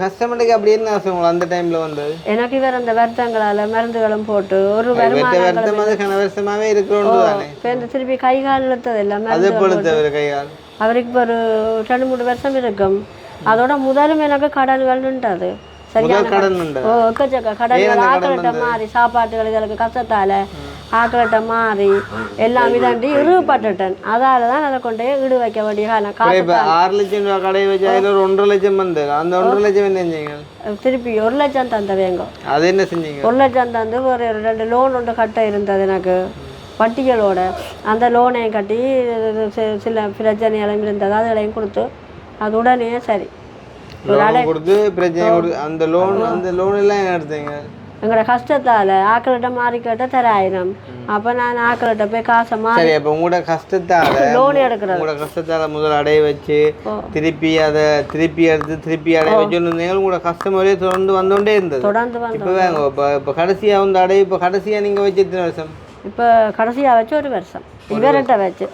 கஷ்டமட்டுக்கு அப்படி என்ன உங்களுக்கு அந்த டைமில் வந்தது? எனக்கு இவர் அந்த வருத்தங்களால் மருந்துகளும் போட்டு ஒரு வருத்தம் அது கனவருஷமாகவே இருக்கிறோன்னு தானே. இப்போ இந்த திருப்பி கை கால் இழுத்தது இல்லை. அது பொழுது கை கால் அவருக்கு இப்போ ஒரு 2-3 வருஷம் இருக்கும். அதோட முதலும் எனக்கு கடன்கள்ன்றது சரியான கடன். எக்கச்சக்க கடன்கள் ஆக்கலட்ட மாறி சாப்பாட்டுகள் இதற்கு கஷ்டத்தால் ஆக்கலட்ட மாறி எல்லாம் இதாண்டி இறுபட்டுட்டேன். அதால தான் அதை கொண்டே ஈடு வைக்க வேண்டிய காலம். 6 லட்சம் ரூபா கடை வச்சு அதில் ஒரு 1.5 லட்சம் வந்து அந்த 1.5 லட்சம் என்ன செஞ்சீங்க? திருப்பி 1 லட்சம் தந்தவேங்க. அது என்ன செஞ்சீங்க? 1 லட்சம் தந்து ஒரு 2 லோன் ஒன்று கட்ட இருந்தது எனக்கு வட்டிகளோட. அந்த லோனையும் கட்டி சில பிரச்சனைகளும் இருந்தது, அதுகளையும் கொடுத்து அது உடனே சரி கொடுத்து பிரச்சனை அந்த லோன் எல்லாம் என்ன எடுத்தீங்க? எங்களோட கஷ்டத்தால் ஆக்கள்கிட்ட மாறி கேட்டால் 1000. அப்போ நான் ஆக்கள்கிட்ட போய் காசை மாறி அப்போ உங்களோட கஷ்டத்தால் லோன் எடுக்கிறது. உங்களோட கஷ்டத்தால் முதல் அடைய வச்சு திருப்பி அதை திருப்பி எடுத்து திருப்பி அடைய வச்சு உங்களோட கஷ்டம் தொடர்ந்து வந்தோண்டே இருந்தது. தொடர்ந்து வந்து இப்போ கடைசியாக வந்து அடைய இப்போ கடைசியாக நீங்கள் வச்சு எத்தனை வருஷம்? இப்போ கடைசியாக வச்சு 1 வருஷம் இவர்கிட்ட வச்சு.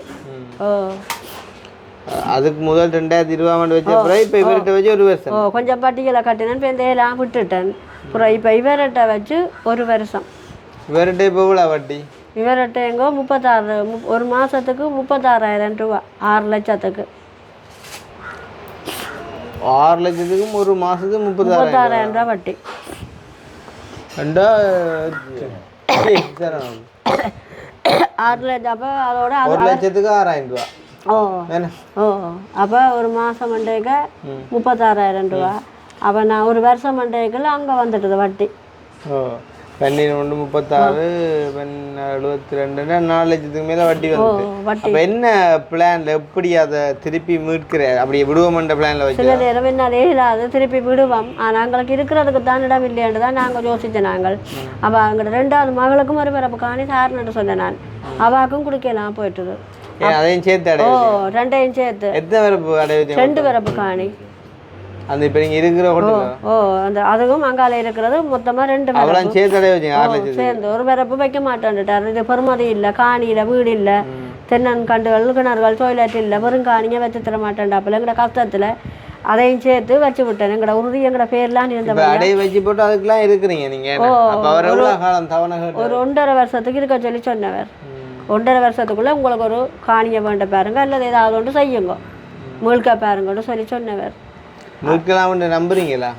அதுக்கு முதல் 2020 வச்ச அப்புறம் இப்போ இவர்கிட்ட வச்சு 1 வருஷம். கொஞ்சம் பட்டிகளை கட்டினேன், இப்போ இந்த எல்லாம் விட்டுட்டேன். அப்புறம் இப்போ இவர்கிட்ட வச்சு 1 வருஷம். இவர்கிட்ட இப்போ எவ்வளோ வட்டி? இவர்கிட்ட எங்கோ 36 ஒரு மாதத்துக்கு 36,000 ரூபா. 6 லட்சத்துக்கு 6 லட்சத்துக்கும் ஒரு மாதத்துக்கு 36,000 ரூபா வட்டி. 6 லட்சம். அப்போ அதோட 1 லட்சத்துக்கு 6,000 ரூபா. அப்போ ஒரு மாதம் மண்டேக்க 36,000 ரூபா. அப்போ நான் 1 வருஷம் மண்டேக்குள்ள அங்கே வந்துட்டுது வட்டி. 36 72 4 லட்சத்துக்கு மேலே வட்டி வந்து. அப்போ என்ன பிளான்ல எப்படி அதை திருப்பி மீட்கிற அப்படியே விடுவோம்ன்ற பிளான்ல வச்சு? சில நேரம் என்னாலே இல்லாது திருப்பி விடுவோம். ஆனால் எங்களுக்கு இருக்கிறதுக்கு தான் இடம் இல்லைன்னு தான் நாங்கள் யோசித்தோம். நாங்கள் அப்போ எங்களோட 2வது மகளுக்கும் ஒரு பிறப்பு காணி தாருன்னு சொன்னேன் நான். அவாக்கும் கொடுக்கலாம் போயிட்டுது. அதையும் சேர்த்து அடைய 2ஐயும் சேர்த்து எத்தனை பிறப்பு அடைய 2 பிறப்பு காணி அந்த இப்போ நீங்கள் இருக்கிற அந்த அதுவும் அங்கால இருக்கிறது மொத்தமாக 2 பிறப்பு சேர்த்து அடைய வச்சுங்க. 6 லட்சம் சேர்ந்து ஒரு பிறப்பு வைக்க மாட்டேன்ட்டார். இது பெருமதி இல்லை, காணியில் வீடு இல்லை, தென்னன் கண்டுகள் கிணறுகள் டொய்லெட் இல்லை, வெறும் காணியை வச்சு தர மாட்டேன்டாப்பில் எங்களோட கஷ்டத்தில் அதையும் சேர்த்து வச்சு விட்டேன். எங்களோட உறுதி எங்களோட பேர்லாம் இருந்த அடைய வச்சு போட்டு அதுக்கெல்லாம் இருக்கிறீங்க நீங்கள். ஒரு 1.5 வருஷத்துக்கு இருக்க சொல்லி சொன்னவர். 1.5 வருஷத்துக்குள்ளே உங்களுக்கு ஒரு காணியை வேண்ட பாருங்க அல்லது ஏதாவது ஒன்று செய்யுங்க முழுக்க பாருங்கன்னு சொல்லி சொன்னவர். முழுக்கலாம்னு நம்புறீங்களா?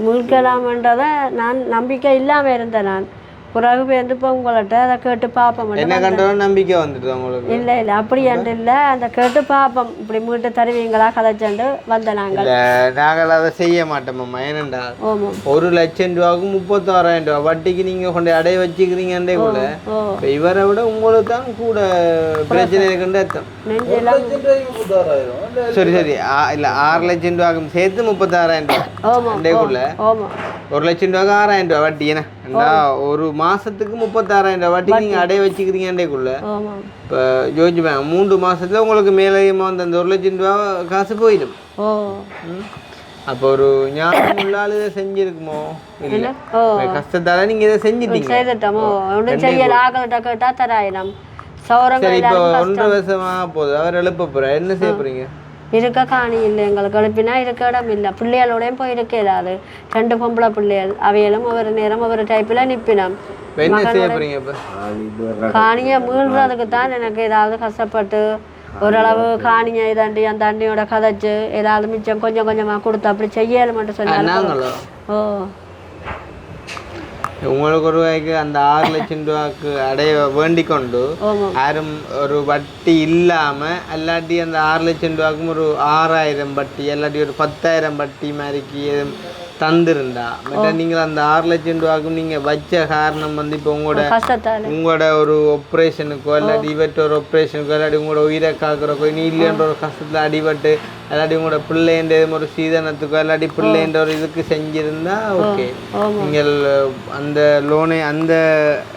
முழுக்கலாம்ன்றதை நான் நம்பிக்கை இல்லாமல் இருந்தேன். நான் பிறகு வந்து இப்போ உங்கள்கிட்ட அதை கேட்டு பார்ப்போம். என்ன கண்டோம் நம்பிக்கை வந்துட்டு உங்களுக்கு? இல்லை அப்படி என்று இல்லை, அந்த கேட்டு பார்ப்போம் இப்படி மீட்டு தருவீங்களா கதைச்சண்டு வந்த நாங்கள் அதை செய்ய மாட்டோம்மா. ஏனண்டா 1 லட்சம் ரூபாவுக்கு 36,000 ரூபா வட்டிக்கு நீங்கள் கொண்டு அடைய வச்சுக்கிறீங்கன்றே கூட இவரை விட உங்களுக்கு தான் கூட பிரச்சனை இருக்குன்னு அர்த்தம். சரி இல்லை 6 லட்சம் ரூபாய்க்கும் சேர்த்து 36,000 ரூபா. 1 லட்சம் ரூபாய்க்கு 6,000 ரூபா வட்டி. ஏன்னா ஒரு மாசத்துக்கு 36,000 ரூபா வட்டி நீங்க அடைய வச்சுக்கிறீங்கன்றேக்குள்ள இப்போ யோசிப்பேன் 3 மாசத்துல உங்களுக்கு மேலேயுமா வந்து அந்த 1 லட்சம் ரூபா காசு போயிடும். அப்போ ஒரு ஞாபகம் உள்ளாலும் இதை செஞ்சிருக்குமோ? இல்லை கஷ்டத்தால நீங்க இதை செஞ்சிட்டீங்க. சரி இப்போ 1.5 வருஷமா போகுது அவர் எழுப்ப போற என்ன செய்ய போறீங்க? இருக்க காணி இல்லை எங்களுக்கு எழுப்பினா இருக்க இடம் இல்லை. பிள்ளைகளோடையும் போய் இருக்க ஏதாவது 2 பொம்பளை பிள்ளைகள் அவையலும் ஒவ்வொரு நேரம் ஒவ்வொரு டைப்பில் நிற்பினோம். காணியை மீள்றதுக்கு தான் எனக்கு ஏதாவது கஷ்டப்பட்டு ஓரளவு காணியை இதாண்டி அந்த அண்ணியோட கதைச்சு ஏதாவது மிச்சம் கொஞ்சம் கொஞ்சமாக கொடுத்து அப்படி செய்யலுமென்று சொன்னாங்க. உங்களுக்கு ஒரு ரூபாய்க்கு அந்த 6 லட்சம் ரூபாய்க்கு அடைய வேண்டிக் கொண்டு யாரும் ஒரு வட்டி இல்லாமல் அல்லாட்டி அந்த 6 லட்சம் ரூபாய்க்கும் ஒரு 6,000 வட்டி அல்லாட்டி ஒரு 10,000 வட்டி மாதிரிக்கு தந்துருந்தா மற்ற நீங்கள் அந்த 6 லட்சம் ரூபாய்க்கும் நீங்கள் வச்ச காரணம் வந்து இப்போ உங்களோட ஒரு ஆப்ரேஷனுக்கோ இல்லாட்டி இவற்ற ஒரு ஆப்ரேஷனுக்கோ இல்லாட்டி உங்களோட உயிரை காக்கிறக்கோ நீ இல்லைன்ற ஒரு கஷ்டத்தில் அடிபட்டு இல்லாட்டி உங்களோட பிள்ளைன்ற ஒரு சீதனத்துக்கோ இல்லாட்டி பிள்ளைன்ற ஒரு இதுக்கு செஞ்சிருந்தா ஓகே. நீங்கள் அந்த லோனை அந்த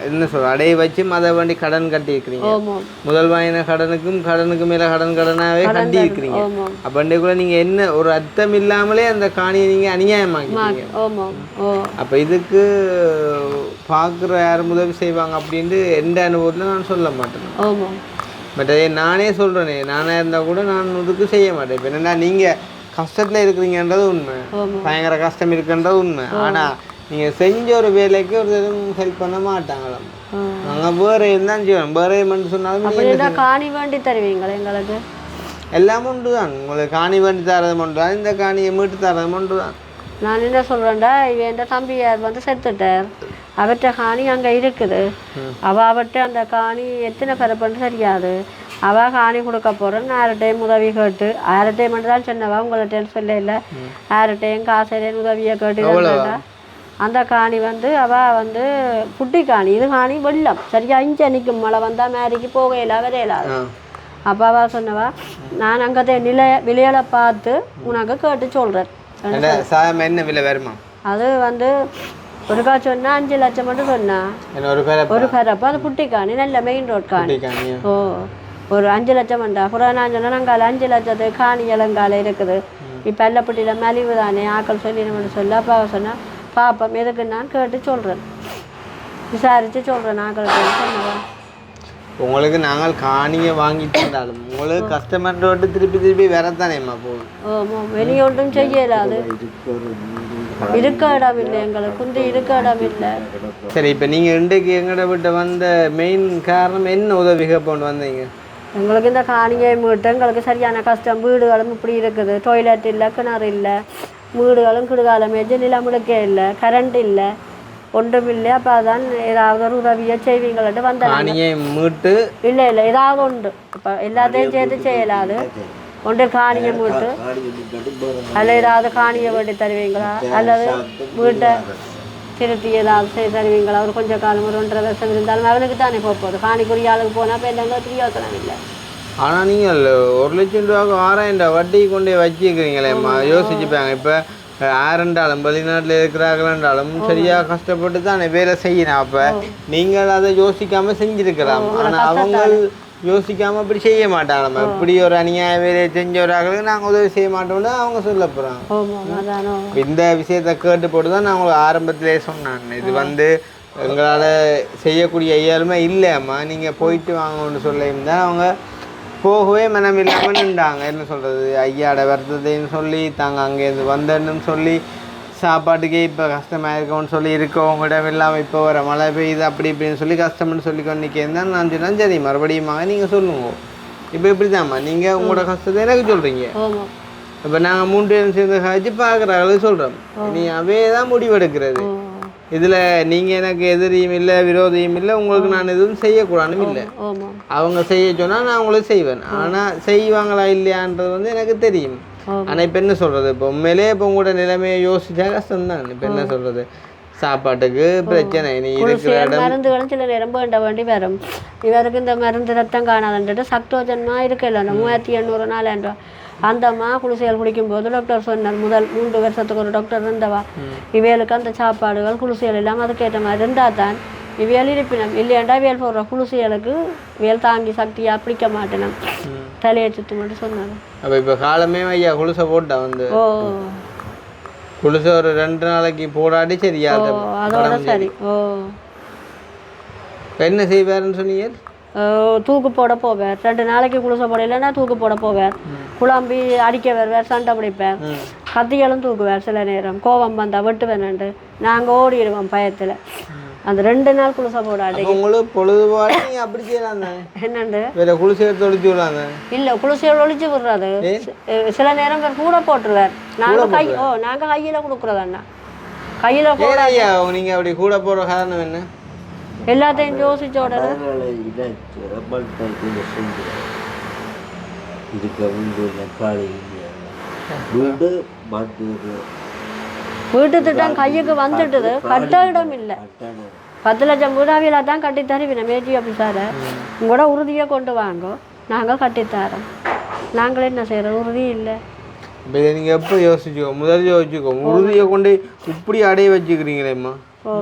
என்ன சொல்ற அடைய வச்சு அதை வேண்டி கடன் கட்டியிருக்கிறீங்க. முதல் வாங்கின கடனுக்கு மேலே கடனாகவே கட்டி இருக்கிறீங்க. அப்பண்டே கூட நீங்கள் என்ன ஒரு அர்த்தம் இல்லாமலே அந்த காணியை நீங்கள் அநியாயமாக்கிட்டீங்க. அப்போ இதுக்கு பார்க்குற யாரும் உதவி செய்வாங்க அப்படின்ட்டு எந்த அனுபவத்தில் நான் சொல்ல மாட்டேன். பட் அதே நானே சொல்கிறேனே, நானாக இருந்தால் கூட நான் இதுக்கு செய்ய மாட்டேன். இப்போ என்னென்னா நீங்கள் கஷ்டத்தில் இருக்கிறீங்கன்றது உண்மை, பயங்கர கஷ்டம் இருக்குன்றது உண்மை. ஆனால் நீங்கள் செஞ்ச ஒரு வேலைக்கு ஒரு தடவை ஹெல்ப் பண்ண மாட்டாங்களாம். நாங்கள் வேறு இருந்தாலும் செய்வோம், வேறு மட்டும் சொன்னாலும் காணி வேண்டி தருவீங்களா எங்களுக்கு? எல்லாம் ஒன்று தான். உங்களுக்கு காணி வேண்டி தரது ஒன்று தான், இந்த காணியை மீட்டு தரது ஒன்று தான். நான் என்ன சொல்கிறேன்டா, என் தம்பியார் வந்து செத்துட்டார், அவற்றை காணி அங்கே இருக்குது. அவட்ட அந்த காணி எத்தனை பரப்புன்னு தெரியாது. அவள் காணி கொடுக்க போகிறேன்னு யார்கிட்டையும் உதவி கேட்டு, யார்கிட்டையும் மட்டும் தான் சொன்னவா, உங்கள்கிட்ட சொல்ல இல்லை, யார்கிட்டையும் காசையும் உதவியை கேட்டு அந்த காணி வந்து அவள் வந்து குட்டி காணி. இது காணி வெள்ளம் சரியா இஞ்சி நிற்கும், மழை வந்தால் மேரிக்கு போகையில வரையலாது. அப்போ அவள் சொன்னவா, நான் அங்கே விலையில பார்த்து உனக்கு கேட்டு சொல்கிறேன். என்ன விலை வருமா? அது வந்து ஒரு காசு சொன்னா 5 லட்சம் மட்டும் சொன்னா ஒரு பேரப்போ அது குட்டி காணி, நல்ல மெயின் ரோட் காணி. ஓ ஒரு 5 லட்சம் வேண்டா. அப்புறம் நான் சொன்னேன், நாங்கள் 5 லட்சத்துக்கு காணி இளங்கால இருக்குது, இப்போ எல்லப்பட்டியில் மலிவு தானே ஆக்கள் சொல்லிடணும்னு சொல்ல. அப்போ சொன்னால் பாப்பம் எதுக்கு நான் கேட்டு சொல்கிறேன், விசாரித்து சொல்கிறேன் ஆக்களுக்கு சொன்னவா. உங்களுக்கு நாங்கள் காணியை வாங்கிட்டு இருந்தாலும் உங்களுக்கு கஸ்டமர் திருப்பி வரத்தானேம்மா போகும். ஆமாம், வெளியொன்றும் செய்யலாது, இருக்க இடம் இல்லை எங்களுக்கு, குந்தி இருக்க இடம் இல்லை. சரி, இப்போ நீங்கள் இன்றைக்கு எங்கட விட்டு வந்த மெயின் காரணம் என்ன உதவி கொண்டு வந்தீங்க? எங்களுக்கு இந்த காணியை மீட்டு எங்களுக்கு சரியான கஷ்டம். வீடுகளும் இப்படி இருக்குது, டொய்லெட் இல்லை, கிணறு இல்லை, வீடுகளும் கிடுகாலம் எஜ்ஜு நிலமுழுக்கே இல்லை, கரண்ட் இல்லை, ஒன்றும் இல்லை. அப்போ அதான் ஏதாவது ஒரு உதவியை செய்வீங்கள்ட்டு வந்தாங்க. மீட்டு இல்லை ஏதாவது உண்டு. இப்போ எல்லாத்தையும் சேர்த்து செய்யலாது. ஒன்று காணியை மீட்டு அல்ல ஏதாவது காணியை வேண்டி தருவீங்களா, அல்லது வீட்டை திருத்தி ஏதாவது செய்து தருவீங்களா? ஒரு கொஞ்சம் காலம் ஒரு 1.5 வருஷம் இருந்தாலும் அவனுக்கு தானே போகுது. காணிக்குரிய ஆளுக்கு போனால் இப்போ எல்லாம் பிரியோசனம் இல்லை. ஆனால் நீங்கள் 1 லட்சம் ரூபாய்க்கு 6000 ரூபா வட்டி கொண்டே வச்சுக்கிறீங்களேம்மா, யோசிச்சுப்பாங்க. இப்போ யாருண்டாலும் வெளிநாட்டில் இருக்கிறார்களாலும் சரியாக கஷ்டப்பட்டு தான் வேலை செய்யணும். அப்போ நீங்கள் அதை யோசிக்காமல் செஞ்சுருக்கலாம். ஆனால் அவங்க யோசிக்காமல் அப்படி செய்ய மாட்டாங்க. நம்ம இப்படி ஒரு அநியாய வேலையை செஞ்சவர்களுக்கு நாங்கள் உதவி செய்ய மாட்டோம்னு அவங்க சொல்ல போகிறாங்க. இந்த விஷயத்தை கேட்டு போட்டு தான் நான் உங்களுக்கு ஆரம்பத்திலே சொன்னேன், இது வந்து எங்களால் செய்யக்கூடிய ஐயாலுமே இல்லைம்மா, நீங்கள் போயிட்டு வாங்கன்னு சொல்லியிருந்தால் அவங்க போகவே மனம் இல்லாமல் நின்றாங்க. என்ன சொல்கிறது, ஐயாட வருத்தத்தைன்னு சொல்லி தாங்க அங்கேருந்து வந்தேன்னு சொல்லி சாப்பாட்டுக்கே இப்போ கஷ்டமாக இருக்கோன்னு சொல்லி இருக்கவங்கிடம் இல்லாமல் இப்போ வர மழை பெய்யுது அப்படி இப்படின்னு சொல்லி கஷ்டம்னு சொல்லி கொண்டிருக்கேன். நான் சொன்னேன், சரி மறுபடியும் நீங்கள் சொல்லுங்க. இப்போ இப்படி தான்மா நீங்கள் உங்களோட கஷ்டத்தை எனக்கு சொல்கிறீங்க. இப்போ நாங்கள் 3 பேரும் சேர்ந்து கழிச்சு பார்க்குறாங்களே சொல்கிறோம், நீ அவே தான் முடிவெடுக்கிறது. இதில் நீங்கள் எனக்கு எதிரியும் இல்லை விரோதியும் இல்லை, உங்களுக்கு நான் எதுவும் செய்யக்கூடாதுன்னு இல்லை. அவங்க செய்ய சொன்னால் நான் உங்களுக்கு செய்வேன். ஆனால் செய்வாங்களா இல்லையான்றது வந்து எனக்கு தெரியும். ஆனால் இப்போ என்ன சொல்கிறது, இப்போ உண்மையிலே இப்போ உங்களோட நிலைமையை யோசிச்சா கஷ்டம்தான். இப்போ என்ன சொல்கிறது, சாப்பாட்டுக்கு பிரச்சனை, நீ இருக்கிற இடம் மருந்துகளும் சில நேரம் வேண்ட வேண்டி வரும். இவருக்கு இந்த மருந்து ரத்தம் காணாதுன்ட்டு சக்டோஜன்மா இருக்கல 3800 400 அந்தம்மா குளிசைகள் குடிக்கும்போது டாக்டர் சொன்னார், முதல் 3 வருஷத்துக்கு ஒரு டாக்டர் இருந்தவா, இவைகளுக்கு அந்த சாப்பாடுகள் குளிசைகள் எல்லாம் அதுக்கேற்ற மாதிரி இருந்தால் தான் இவையால் இருப்பினம். இல்லையாண்டா வேல் போடுற குளிசைகளுக்கு வேல் தாங்கி சக்தியாக பிடிக்க மாட்டேனும், தலையை சுற்றி மட்டும் சொன்னாங்க. அப்போ இப்போ காலமே ஐயா குளிசை போட்டா வந்து குளிசை ஒரு 2 நாளைக்கு போடாடி சரியா அதோட சரி. என்ன செய்வாருன்னு சொன்னீங்க? தூக்கு போட போவார், 2 நாளைக்கு குளிசை போட இல்லைன்னா தூக்கு போட போவார், குழம்பி அடிக்க வருவார், சண்டை பிடிப்பார், கத்திகளும் தூக்குவார். சில நேரம் கோபம் வந்தா வெட்டு வேணாண்டு நாங்கள் ஓடிடுவோம் பயத்தில். அந்த 2 நாள் குளிசை போடாடி உங்களுக்கு பொழுதுபாடு அப்படி செய்யலாம் தானே, என்னண்டு வேற குளிசை ஒழிச்சு விடலாம். இல்லை குளிசை ஒழிச்சு விடுறது சில நேரம் கூட போட்டுருவார். நாங்கள் நாங்கள் கையில் கொடுக்குறது அண்ணா, கையில் போட. நீங்கள் அப்படி கூட போடுற காரணம் என்ன? எல்லாத்தையும் யோசிச்ச உடனே வீட்டு திட்டம் கையுக்கு வந்துட்டுது, கட்ட இடம் இல்லை. 10 லட்சம் வீடாவில தான் கட்டி தருவினோம். மேஜி ஆஃபீஸார உங்களோட உறுதியை கொண்டு வாங்க, நாங்கள் கட்டித்தரோம். நாங்களே என்ன செய்கிறோம், உறுதி இல்லை. இப்போ இதை நீங்கள் எப்போ யோசிச்சுக்கோ முதல் யோசிச்சுக்கோ உறுதியை கொண்டு இப்படி அடைய வச்சுக்கிறீங்களேம்மா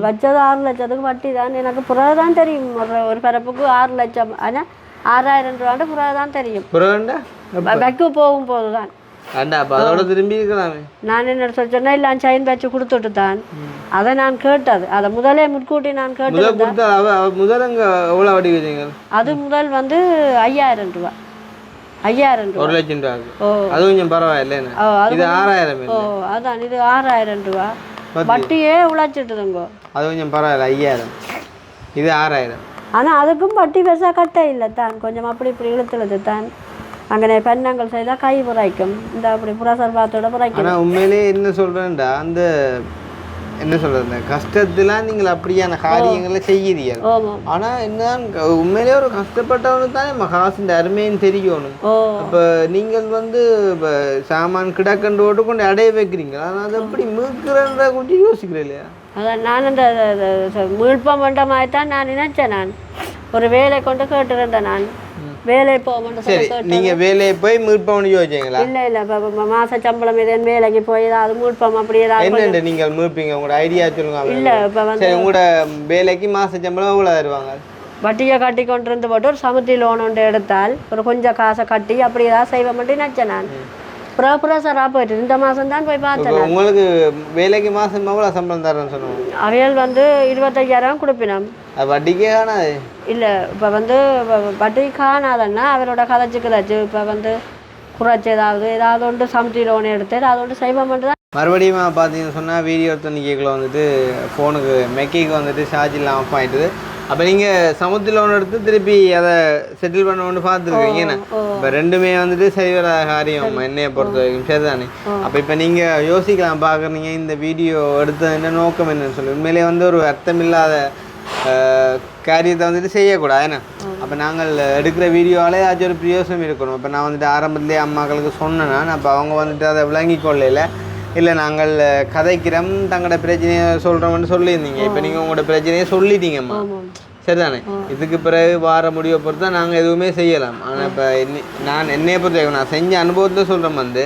வச்சது 6 லட்சத்துக்கு வட்டி தான் எனக்கு பிறகு தான் தெரியும் ஒரு பிறப்புக்கு 6 லட்சம் ஆனால் 6000 ரூபாண்டு பிறகு தான் தெரியும் பிறகுண்டா வைக்க போகும்போது தான் அண்டா அப்போ அதோட திரும்பி இருக்கலாமே நான் என்ன சொன்னா இல்லை சைன் வச்சு கொடுத்துட்டு தான் அதை நான் கேட்டது அதை முதலே முன்கூட்டி நான் கேட்டது முதல் அங்கே எவ்வளோ வட்டி வச்சீங்க அது முதல் வந்து 5000 ரூபா 5000 ரூபா 1 லட்சம் ரூபா அது கொஞ்சம் பரவாயில்ல இது 6000 அதான் இது 6000 ரூபா வட்டியே உழைச்சிட்டுதுங்கோ அது கொஞ்சம் பரவாயில்ல 5000 இது 6000 ஆனால் அதுக்கும் வட்டி பெருசாக கட்ட இல்லை தான் கொஞ்சம் அப்படி இப்படி இழுத்துழுது தான் அங்கே பெண்ணங்கள் செய்தால் கை புறாய்க்கும் இந்த அப்படி புறசர் பாத்தோட புறாய்க்கும் ஆனால் உண்மையிலே என்ன சொல்கிறேன்டா அந்த என்ன சொல்கிறது இந்த கஷ்டத்துலாம் நீங்கள் அப்படியான காரியங்களை செய்கிறீங்க ஆனால் என்ன உண்மையிலே ஒரு கஷ்டப்பட்டவனுக்கு தானே காசுன்ற அருமைன்னு தெரியணும் இப்போ நீங்கள் வந்து இப்போ சாமான் கிடக்கண்டு ஓட்டு கொண்டு அடைய வைக்கிறீங்க ஆனால் அது எப்படி மீட்கிறன்ற கொஞ்சம் யோசிக்கிறேன் இல்லையா அதான் நான் அந்த மீட்பம் பண்ணுற மாதிரி தான் நான் நினைச்சேன் நான் ஒரு வேலை கொண்டு கேட்டுருந்தேன் நான் வேலை போக நீங்கள் வேலையை போய் மீட்பம்னு யோசிச்சிங்களா இல்லை இல்லை இப்போ மாத சம்பளம் ஏதாவது வேலைக்கு போய் ஏதாவது மீட்பம் அப்படி ஏதாவது என்னென்ன நீங்கள் மீட்பீங்க உங்களோட ஐடியா சொல்லுங்க இல்லை இப்போ வந்து உங்களோட வேலைக்கு மாத சம்பளம் எவ்வளோ தருவாங்க வட்டியை கட்டி கொண்டு இருந்து போட்டு ஒரு சமுத்தி லோன் ஒன்று எடுத்தால் ஒரு கொஞ்சம் காசை கட்டி அப்படி ஏதாவது செய்வேன் மட்டும் நினச்சேன் நான் ப்ராப்பராக போயிட்டு இந்த மாதம் தான் போய் பார்த்தேன் உங்களுக்கு வேலைக்கு மாதம் எவ்வளோ சம்பளம் தரேன்னு சொன்னாங்க அவையல் வந்து 25000 கொடுப்பினோம் வட்டிக்கே காணாது இல்லை இப்போ வந்து வட்டி காணாதன்னா அவரோட கதைச்சிக்கிறாச்சு இப்போ வந்து குறைச்சி ஏதாவது ஒன்று சமுத்தி லோன் எடுத்து ஏதாவது ஒன்று செய்வோம் மட்டும் தான் மறுபடியும் பார்த்தீங்கன்னு சொன்னால் வீடியோ தண்ணிக்கைக்குள்ள வந்துட்டு ஃபோனுக்கு மெக்கிக்கு வந்துட்டு சார்ஜ் இல்லாமல் ஆஃப் ஆகிட்டுது அப்போ நீங்கள் சமுத்தி லோன் எடுத்து திருப்பி அதை செட்டில் பண்ணணும்னு பார்த்துருக்கீங்க ஏன்னா இப்போ ரெண்டுமே வந்துட்டு செய்கிற காரியம் என்னையை பொறுத்த வரைக்கும் சரிதானே அப்போ இப்போ நீங்கள் யோசிக்கலாம் பார்க்குறீங்க இந்த வீடியோ எடுத்தது என்ன நோக்கம் என்னன்னு சொல்லி உண்மையிலே வந்து ஒரு அர்த்தமில்லாத காரியத்தை வந்துட்டு செய்யக்கூடாது ஏன்னா அப்போ நாங்கள் எடுக்கிற வீடியோவாலே ஏதாச்சும் ஒரு பிரயோசனம் இருக்கணும் இப்போ நான் வந்துட்டு ஆரம்பத்துலேயே அம்மாக்களுக்கு சொன்னேன்னா அப்போ அவங்க வந்துட்டு அதை விளங்கி கொள்ளையில் இல்லை நாங்கள் கதைக்கிறோம் தங்களோட பிரச்சனையை சொல்கிறோம்னு சொல்லியிருந்தீங்க இப்போ நீங்கள் உங்களோட பிரச்சனையை சொல்லிட்டீங்கம்மா சரிதானே இதுக்கு பிறகு வார முடிவை பொறுத்து தான் நாங்கள் எதுவுமே செய்யலாம் ஆனால் இப்போ நான் என்னையை பொறுத்த நான் செஞ்ச அனுபவத்தில் சொல்கிறேன் வந்து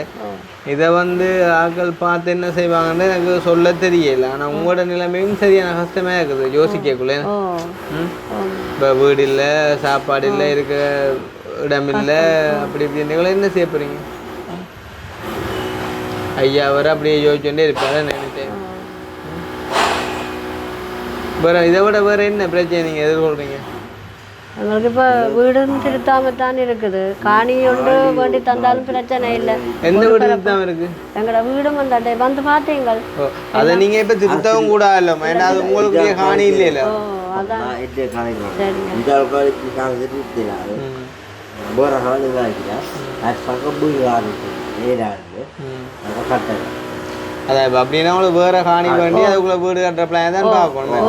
இதை வந்து ஆட்கள் பார்த்து என்ன செய்வாங்கன்னு எனக்கு சொல்ல தெரியல ஆனால் உங்களோட நிலைமையும் சரியான கஷ்டமாக இருக்குது யோசிக்கக்குள்ளே இப்போ வீடு இல்லை சாப்பாடு இல்லை இருக்க இடம் இல்லை அப்படி இப்படின்றவங்கள என்ன செய்ய போகிறீங்க ஐயா அவர் அப்படியே யோசிச்சுட்டே இருப்பாரு நினைச்சேன் வேறு இதை விட வேறு என்ன பிரச்சனை நீங்கள் எதிர்கொள்கிறீங்க எங்களுக்கு இப்போ வீடும் திருத்தாம தான் இருக்குது காணி ஒன்று வேண்டி தந்தாலும் பிரச்சனை இல்லை எந்த வீடு திருத்தாம இருக்கு எங்களோட வீடும் வந்தாட்டே வந்து பார்த்தீங்க அதை நீங்கள் இப்போ திருத்தவும் கூட இல்லை ஏன்னா அது உங்களுக்கு காணி இல்லையில அதான் அதான் இப்போ அப்படின்னா உங்களுக்கு வேறு காணி வேண்டி அதுக்குள்ளே வீடு கட்டுற பிளான் தான் பார்க்கணும்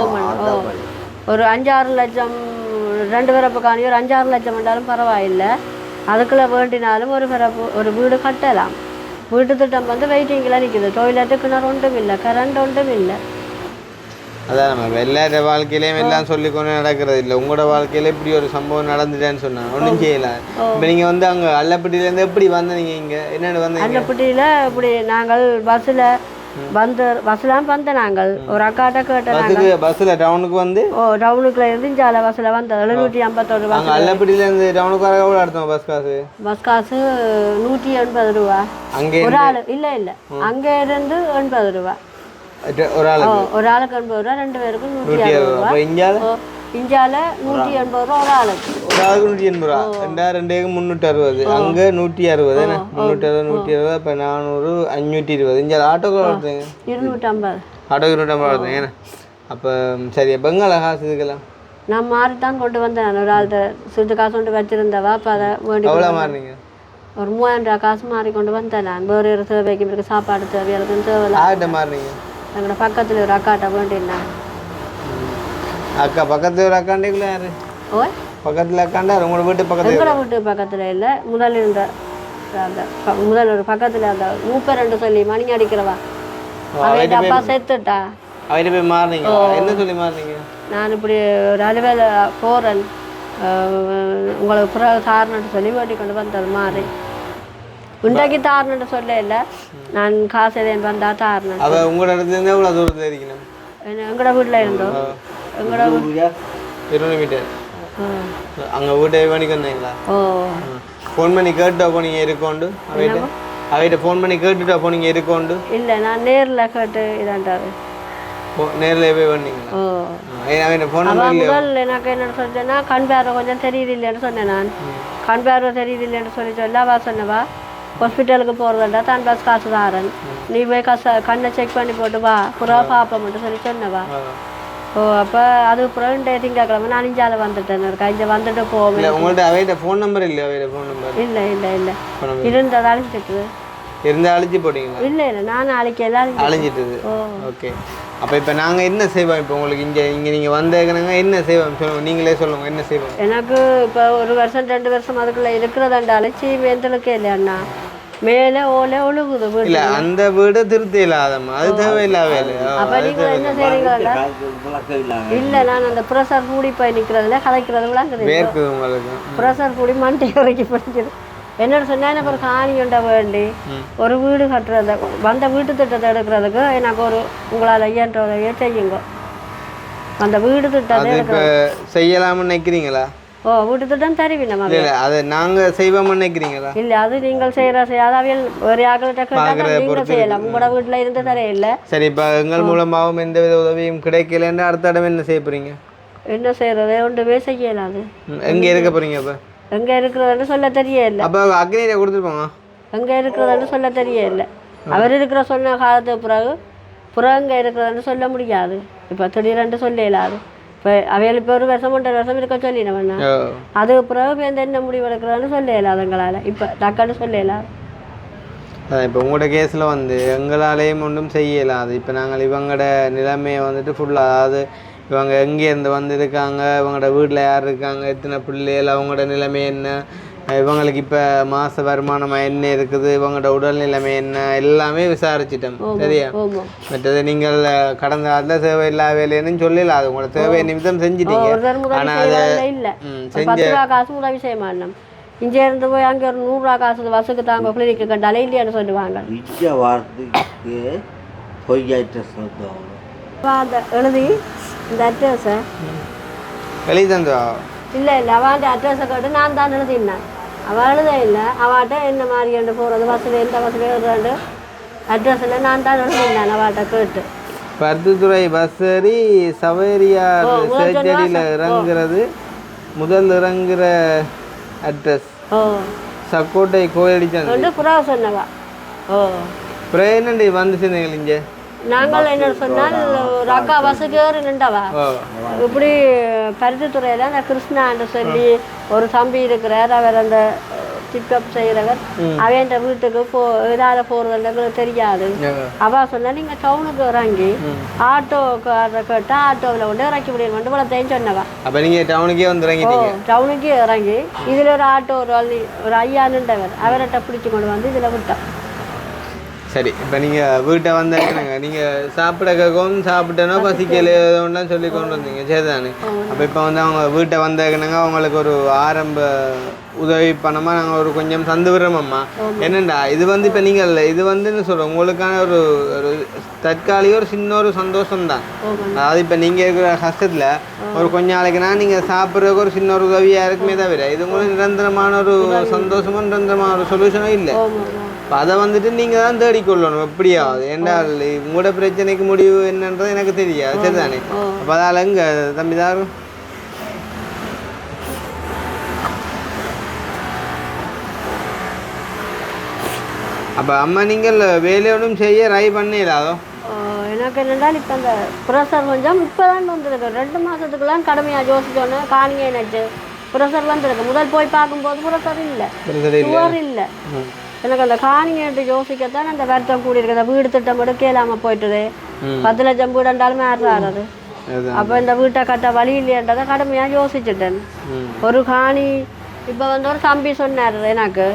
ஒரு 5-6 லட்சம் 2 பிறப்பு காணி ஒரு 5-6 லட்சம் வந்தாலும் பரவாயில்லை அதுக்குள்ளே வேண்டினாலும் ஒரு வீடு கட்டலாம் வீட்டு திட்டம் வந்து வெயிட்டிங்கில் நிற்குது டொய்லெட்டு கிணறு ஒன்றும் இல்லை கரண்ட் ஒன்றும் இல்லை அதான் நம்ம எல்லார வாழ்க்கையிலையும் எல்லாம் சொல்லிக்கொண்டு நடக்கிறது இல்லை உங்களோட வாழ்க்கையில இப்படி ஒரு சம்பவம் நடந்துட்டேன்னு சொன்னாங்க ஒன்றும் செய்யல இப்போ நீங்கள் வந்து அங்கே அல்லப்பட்டியிலேருந்து எப்படி வந்தீங்க இங்கே என்னென்னு வந்தீங்க அல்லப்பட்டியில் இப்படி நாங்கள் பஸ்ஸில் வந்தேன் நாங்கள் ஒரு அக்காட்ட கேட்டேன் பஸ்ஸில் டவுனுக்கு வந்து டவுனுக்குள்ள இருந்து இஞ்சால பஸ்ஸில் வந்தது 751 ரூபா அல்லப்பட்டியிலேருந்து டவுனுக்கு வர எவ்வளோ எடுத்தோம் பஸ் காசு 180 ரூபா அங்கே ஒரு ஆள் இல்லை அங்கே இருந்து 80 ரூபா ஒரு ஆளுக்கு 80 ரூபா 2 பேருக்கும் 160 ரூபா இஞ்சால 180 ரூபா ஒரு ஆளுக்கு 180 ரூபா 360 அங்கே 160 360 இப்போ 400 520 இஞ்சால ஆட்டோக்கு 250 ஆட்டோக்கு 250 ஏன்னா அப்போ சரி பெங்கால காசு இதுக்கெல்லாம் நான் மாறித்தான் கொண்டு வந்தேன் ஒரு ஆள்கிட்ட சுட்டு காசு கொண்டு வச்சிருந்தவா அப்போ அதை வேண்டி எவ்வளோ மாறினீங்க ஒரு 3000 ரூபா காசு மாறி கொண்டு வந்தேன் நான் வேறு ஒரு தேவைக்கு இருக்கு சாப்பாடு தேவை அதுக்கு தேவை மாறினீங்க எங்களோட பக்கத்தில் ஒரு அக்காட்ட வேண்டியிருந்தேன் அக்கா பக்கத்தில் ஒரு அக்காண்டிக்குள்ள யாரு பக்கத்தில் அக்காண்டா உங்களோட வீட்டு பக்கத்தில் எங்களோட வீட்டு பக்கத்தில் இல்லை முதல் இருந்த அந்த முதல் ஒரு பக்கத்தில் அந்த 32 சொல்லி மணி அடிக்கிறவா அவன் அப்பா சேர்த்துட்டா அவர்கிட்ட போய் மாறினீங்க என்ன சொல்லி மாறினீங்க நான் இப்படி ஒரு அலுவல போகிறேன் உங்களுக்கு பிறகு காரணம்னு சொல்லி வேண்டி கொண்டு வந்தது மாறி உண்டாக்கி தாரணுன்னு சொல்ல இல்லை, நான் காசு எதையும் வந்தால் தாரணும். அவள் உங்களோட இடத்துலேருந்து எவ்வளோ தூரத்தில் இருக்கணும்? எங்களோட வீட்டில் இருந்தோம். எங்களோட 200 மீட்டர். அங்கே வீட்டை பண்ணிக்கு வந்தீங்களா? ஓ, ஃபோன் பண்ணி கேட்டு அப்போ நீங்கள் இருக்கோண்டு அவைகிட்ட ஃபோன் பண்ணி கேட்டுட்டு அப்போ நீங்கள் இருக்கோண்டு? இல்லை, நான் நேரில் கேட்டு இதாண்டாரு. நேரில் போய் பண்ணீங்களா? ஓ, அவன் ஃபோன் நம்பர் முதல் எனக்கு என்ன சொல்லிட்டேன்னா கண் பார்வை கொஞ்சம் தெரியுது இல்லைன்னு சொன்னேன். நான் கண் பார்வை தெரியுது இல்லைன்னு சொல்ல அவள் சொன்னவா ஹாஸ்பிட்டலுக்கு போகிறதாண்டா தான் பஸ் காசு தாரன், நீ போய் கண்ணை செக் பண்ணி போட்டு வா புறா பார்ப்போம்ட்டு சொன்னவா. ஓ, அப்போ அது அப்புறம் திங்கக்கிழமை நான் இஞ்சால வந்துட்டேன். இங்கே வந்துட்டு போவேன். உங்கள்கிட்ட அவையிட்ட ஃபோன் நம்பர் இல்லை? அவையிட்ட ஃபோன் நம்பர் இல்லை இல்லை இல்லை இருந்தது அழிஞ்சிட்டு இருந்தால் அழிஞ்சு போட்டீங்களா? இல்லை இல்லை, நான் அழிக்கலாம் அழிஞ்சிட்டுது. ஓகே, அப்போ இப்போ நாங்கள் என்ன செய்வோம்? இப்போ உங்களுக்கு இங்கே நீங்கள் வந்தேக்கணுங்க என்ன செய்வோம் சொல்லுங்கள், நீங்களே சொல்லுங்கள் என்ன செய்வோம்? எனக்கு இப்போ 1 வருஷம் 2 வருஷம் அதுக்குள்ளே இருக்கிறதாண்டா அழைச்சி வேந்தலுக்கே இல்லையாண்ணா மேலே ஓலை ஒழுகுது வீடு. இல்லை, அந்த வீடு திருத்தி இல்லாதம்மா, அது தேவையில்லாவே இல்லை. அப்போ நீங்கள் என்ன செய்றீங்களா? இல்லை, நான் அந்த ப்ரெஷர் கூடி போய் நிற்கிறதுல கதைக்கிறதுலாம் வேர்க்குது உங்களுக்கு. ப்ரெஷர் கூடி மண்டை வரைக்கும் படிக்கிறது என்னென்னு சொன்னால் எனக்கு ஒரு காணி உண்ட வேண்டி ஒரு வீடு கட்டுறது வந்த வீட்டு திட்டத்தை எடுக்கிறதுக்கு எனக்கு ஒரு உங்களால் ஐயன்ற உதவியை செய்யுங்க. அந்த வீடு திட்டத்தை செய்யலாம்னு நினைக்கிறீங்களா? ஓ, வீட்டு திட்டம் தருவீங்க. அதை நாங்கள் செய்வோம்னு நினைக்கிறீங்களா? இல்லை, அது நீங்கள் செய்கிற அதாவது ஒரு ஆகலிட்ட நீங்கள் செய்யலாம். உங்களோட வீட்டில் இருந்து தரையில்லை. சரி, இப்போ எங்கள் மூலமாகவும் எந்த வித உதவியும் கிடைக்கலன்னு அடுத்த இடம் என்ன செய்ய போகிறீங்க? என்ன செய்கிறது? ஒன்றுமே செய்யலாது. எங்கே இருக்க போகிறீங்க? இப்போ எங்கே இருக்கிறதுன்னு சொல்ல தெரியல. அப்போ அக்னியை கொடுத்துருப்பாங்க. எங்கே இருக்கிறதுன்னு சொல்ல தெரியல. அவர் இருக்கிற சொன்ன காலத்துக்கு பிறகு எங்கே இருக்கிறதுன்னு சொல்ல முடியாது. இப்போ திடீரென்று சொல்லலாது. இப்போ அவையில் இப்போ 1 வருஷம் 1.5 வருஷம் இருக்க சொல்லினவண்ணா, அதுக்கு பிறகு என்ன முடிவு எடுக்கிறதுன்னு சொல்லலாது எங்களால். இப்போ டக்குன்னு சொல்லலாது. இப்போ உங்களோட கேஸில் எங்களாலேயும் ஒன்றும் செய்யலாது. இப்போ நாங்கள் இவங்களோட நிலைமையை ஃபுல்லாக அதாவது இவங்க எங்கேருந்து வந்திருக்காங்க, இவங்களோட வீட்டில் யார் இருக்காங்க, எத்தனை பிள்ளைகள், அவங்களோட நிலைமை என்ன, இவங்களுக்கு இப்போ மாத வருமானமாக என்ன இருக்குது, இவங்களோட உடல் நிலைமை என்ன எல்லாமே விசாரிச்சிட்டோம். சரியா? மற்றது நீங்கள் கடந்த காலத்தில் தேவை இல்லா வேலைன்னு சொல்லல, அது உங்களோட தேவை நிமித்தம் செஞ்சிட்டீங்க. ஆனால் அதை செஞ்ச காசு உதவி செய்ய மாட்டோம். இங்கே இருந்து போய் அங்கே ஒரு 100 ரூபா காசு வசுக்கு தாங்க கிளினிக்கு கண்டாலே இல்லையான்னு சொல்லுவாங்க. எழுதி இந்த அட்ரஸை எழுதி தந்தா? இல்லை இல்லை, அவன் அட்ரஸை கேட்டு நான் தான் எழுதினேன். அவள் எழுத இல்லை, அவட்ட என்ன மாதிரி என்று போகிறது பஸ்ஸில் எந்த பஸ்ஸில் எழுதுறாண்டு அட்ரஸில் நான் தான் எழுதினேன். அவட்ட கேட்டு பருத்தித்துறை பஸ் ஏறி சவேரியார் சர்ஜரியில் இறங்குறது முதல் இறங்குற அட்ரஸ் சக்கோட்டை கோயிலடிச்சாங்க புறா சொன்னவா. ஓ, அப்புறம் என்னண்டி வந்து சேர்ந்தீங்க இங்கே? நாங்கள் என்ன சொன்னால் ஒரு அக்கா பஸ்ஸுக்கு ஏறி நின்றவா இப்படி பருத்தித்துறையில் அந்த கிருஷ்ணான்னு சொல்லி ஒரு தம்பி இருக்கிறார். அவர் அந்த பிக்கப் செய்கிறவர். அவன் வீட்டுக்கு இதால் போகிறதுன்னு தெரியாது. அவள் சொன்னால் நீங்கள் டவுனுக்கு இறங்கி ஆட்டோக்காரரை கேட்டால் ஆட்டோவில் கொண்டு இறக்கி முடியும் இவ்வளோத்தையும் சொன்னவா. அப்போ நீங்கள் டவுனுக்கே டவுனுக்கே இறங்கி இதில் ஒரு ஆட்டோ ஒரு ஐயா நின்றவர் அவர்கிட்ட பிடிச்சி கொண்டு வந்து இதில் விட்டோம். சரி, இப்போ நீங்கள் வீட்டை வந்தாங்க நீங்கள் சாப்பிட கேட்கவும் சாப்பிட்டேன்னா பசிக்கலையோன்னு சொல்லி கொண்டு வந்தீங்க. சரி தானே? அப்போ இப்போ அவங்க வீட்டை வந்தாங்கன்னாங்க அவங்களுக்கு ஒரு ஆரம்ப உதவி பணமாக நாங்கள் ஒரு கொஞ்சம் தந்து விடுறோம்மா. என்னண்டா இது இப்போ நீங்கள் இது என்ன சொல்கிறோம், உங்களுக்கான ஒரு தற்காலிக ஒரு சின்ன ஒரு சந்தோஷம்தான். அதாவது இப்போ நீங்கள் இருக்கிற கஷ்டத்தில் ஒரு கொஞ்ச நாளைக்குனா நீங்கள் சாப்பிட்றதுக்கு ஒரு சின்ன ஒரு உதவியாக இருக்குமே தவிர இது உங்களுக்கு நிரந்தரமான ஒரு சந்தோஷமும் நிரந்தரமான ஒரு சொல்யூஷனும் இல்லை. அதை நீங்கள் தான் தேடிக்கொள்ளணும் எப்படியாவது. என்றால் உங்களோட பிரச்சனைக்கு முடிவு என்னன்றது எனக்கு தெரியாது. சரிதானே? அப்போ அதால் எங்கே தம்பி தான் அப்போ அம்மா நீங்கள் வேலையோடும் செய்ய ட்ரை பண்ணிடாதோ? எனக்கு என்னென்றால் இப்போ அந்த ப்ரெஷர் கொஞ்சம் இப்போ தான் வந்துருக்கு. 2 மாதத்துக்குலாம் கடுமையாக யோசிச்சோன்னே காணிங்க என்னாச்சு ப்ரெஷர் வந்துருக்கு. முதல் போய் பார்க்கும்போது ப்ரெஷர் இல்லை, சுகர் இல்லை. எனக்கு அந்த காணிங்கன்ட்டு யோசிக்கத்தான் அந்த வருத்தம் கூடி இருக்குது. வீடு திட்டம் எடுக்க இல்லாமல் போயிட்டுது. 10 லட்சம் வீடுண்டாலும் ஆடுறாரு. அப்போ இந்த வீட்டை கட்ட வழி இல்லையன்றதை கடுமையாக யோசிச்சுட்டேன். ஒரு காணி இப்போ ஒரு தம்பி சொன்னார் எனக்கு,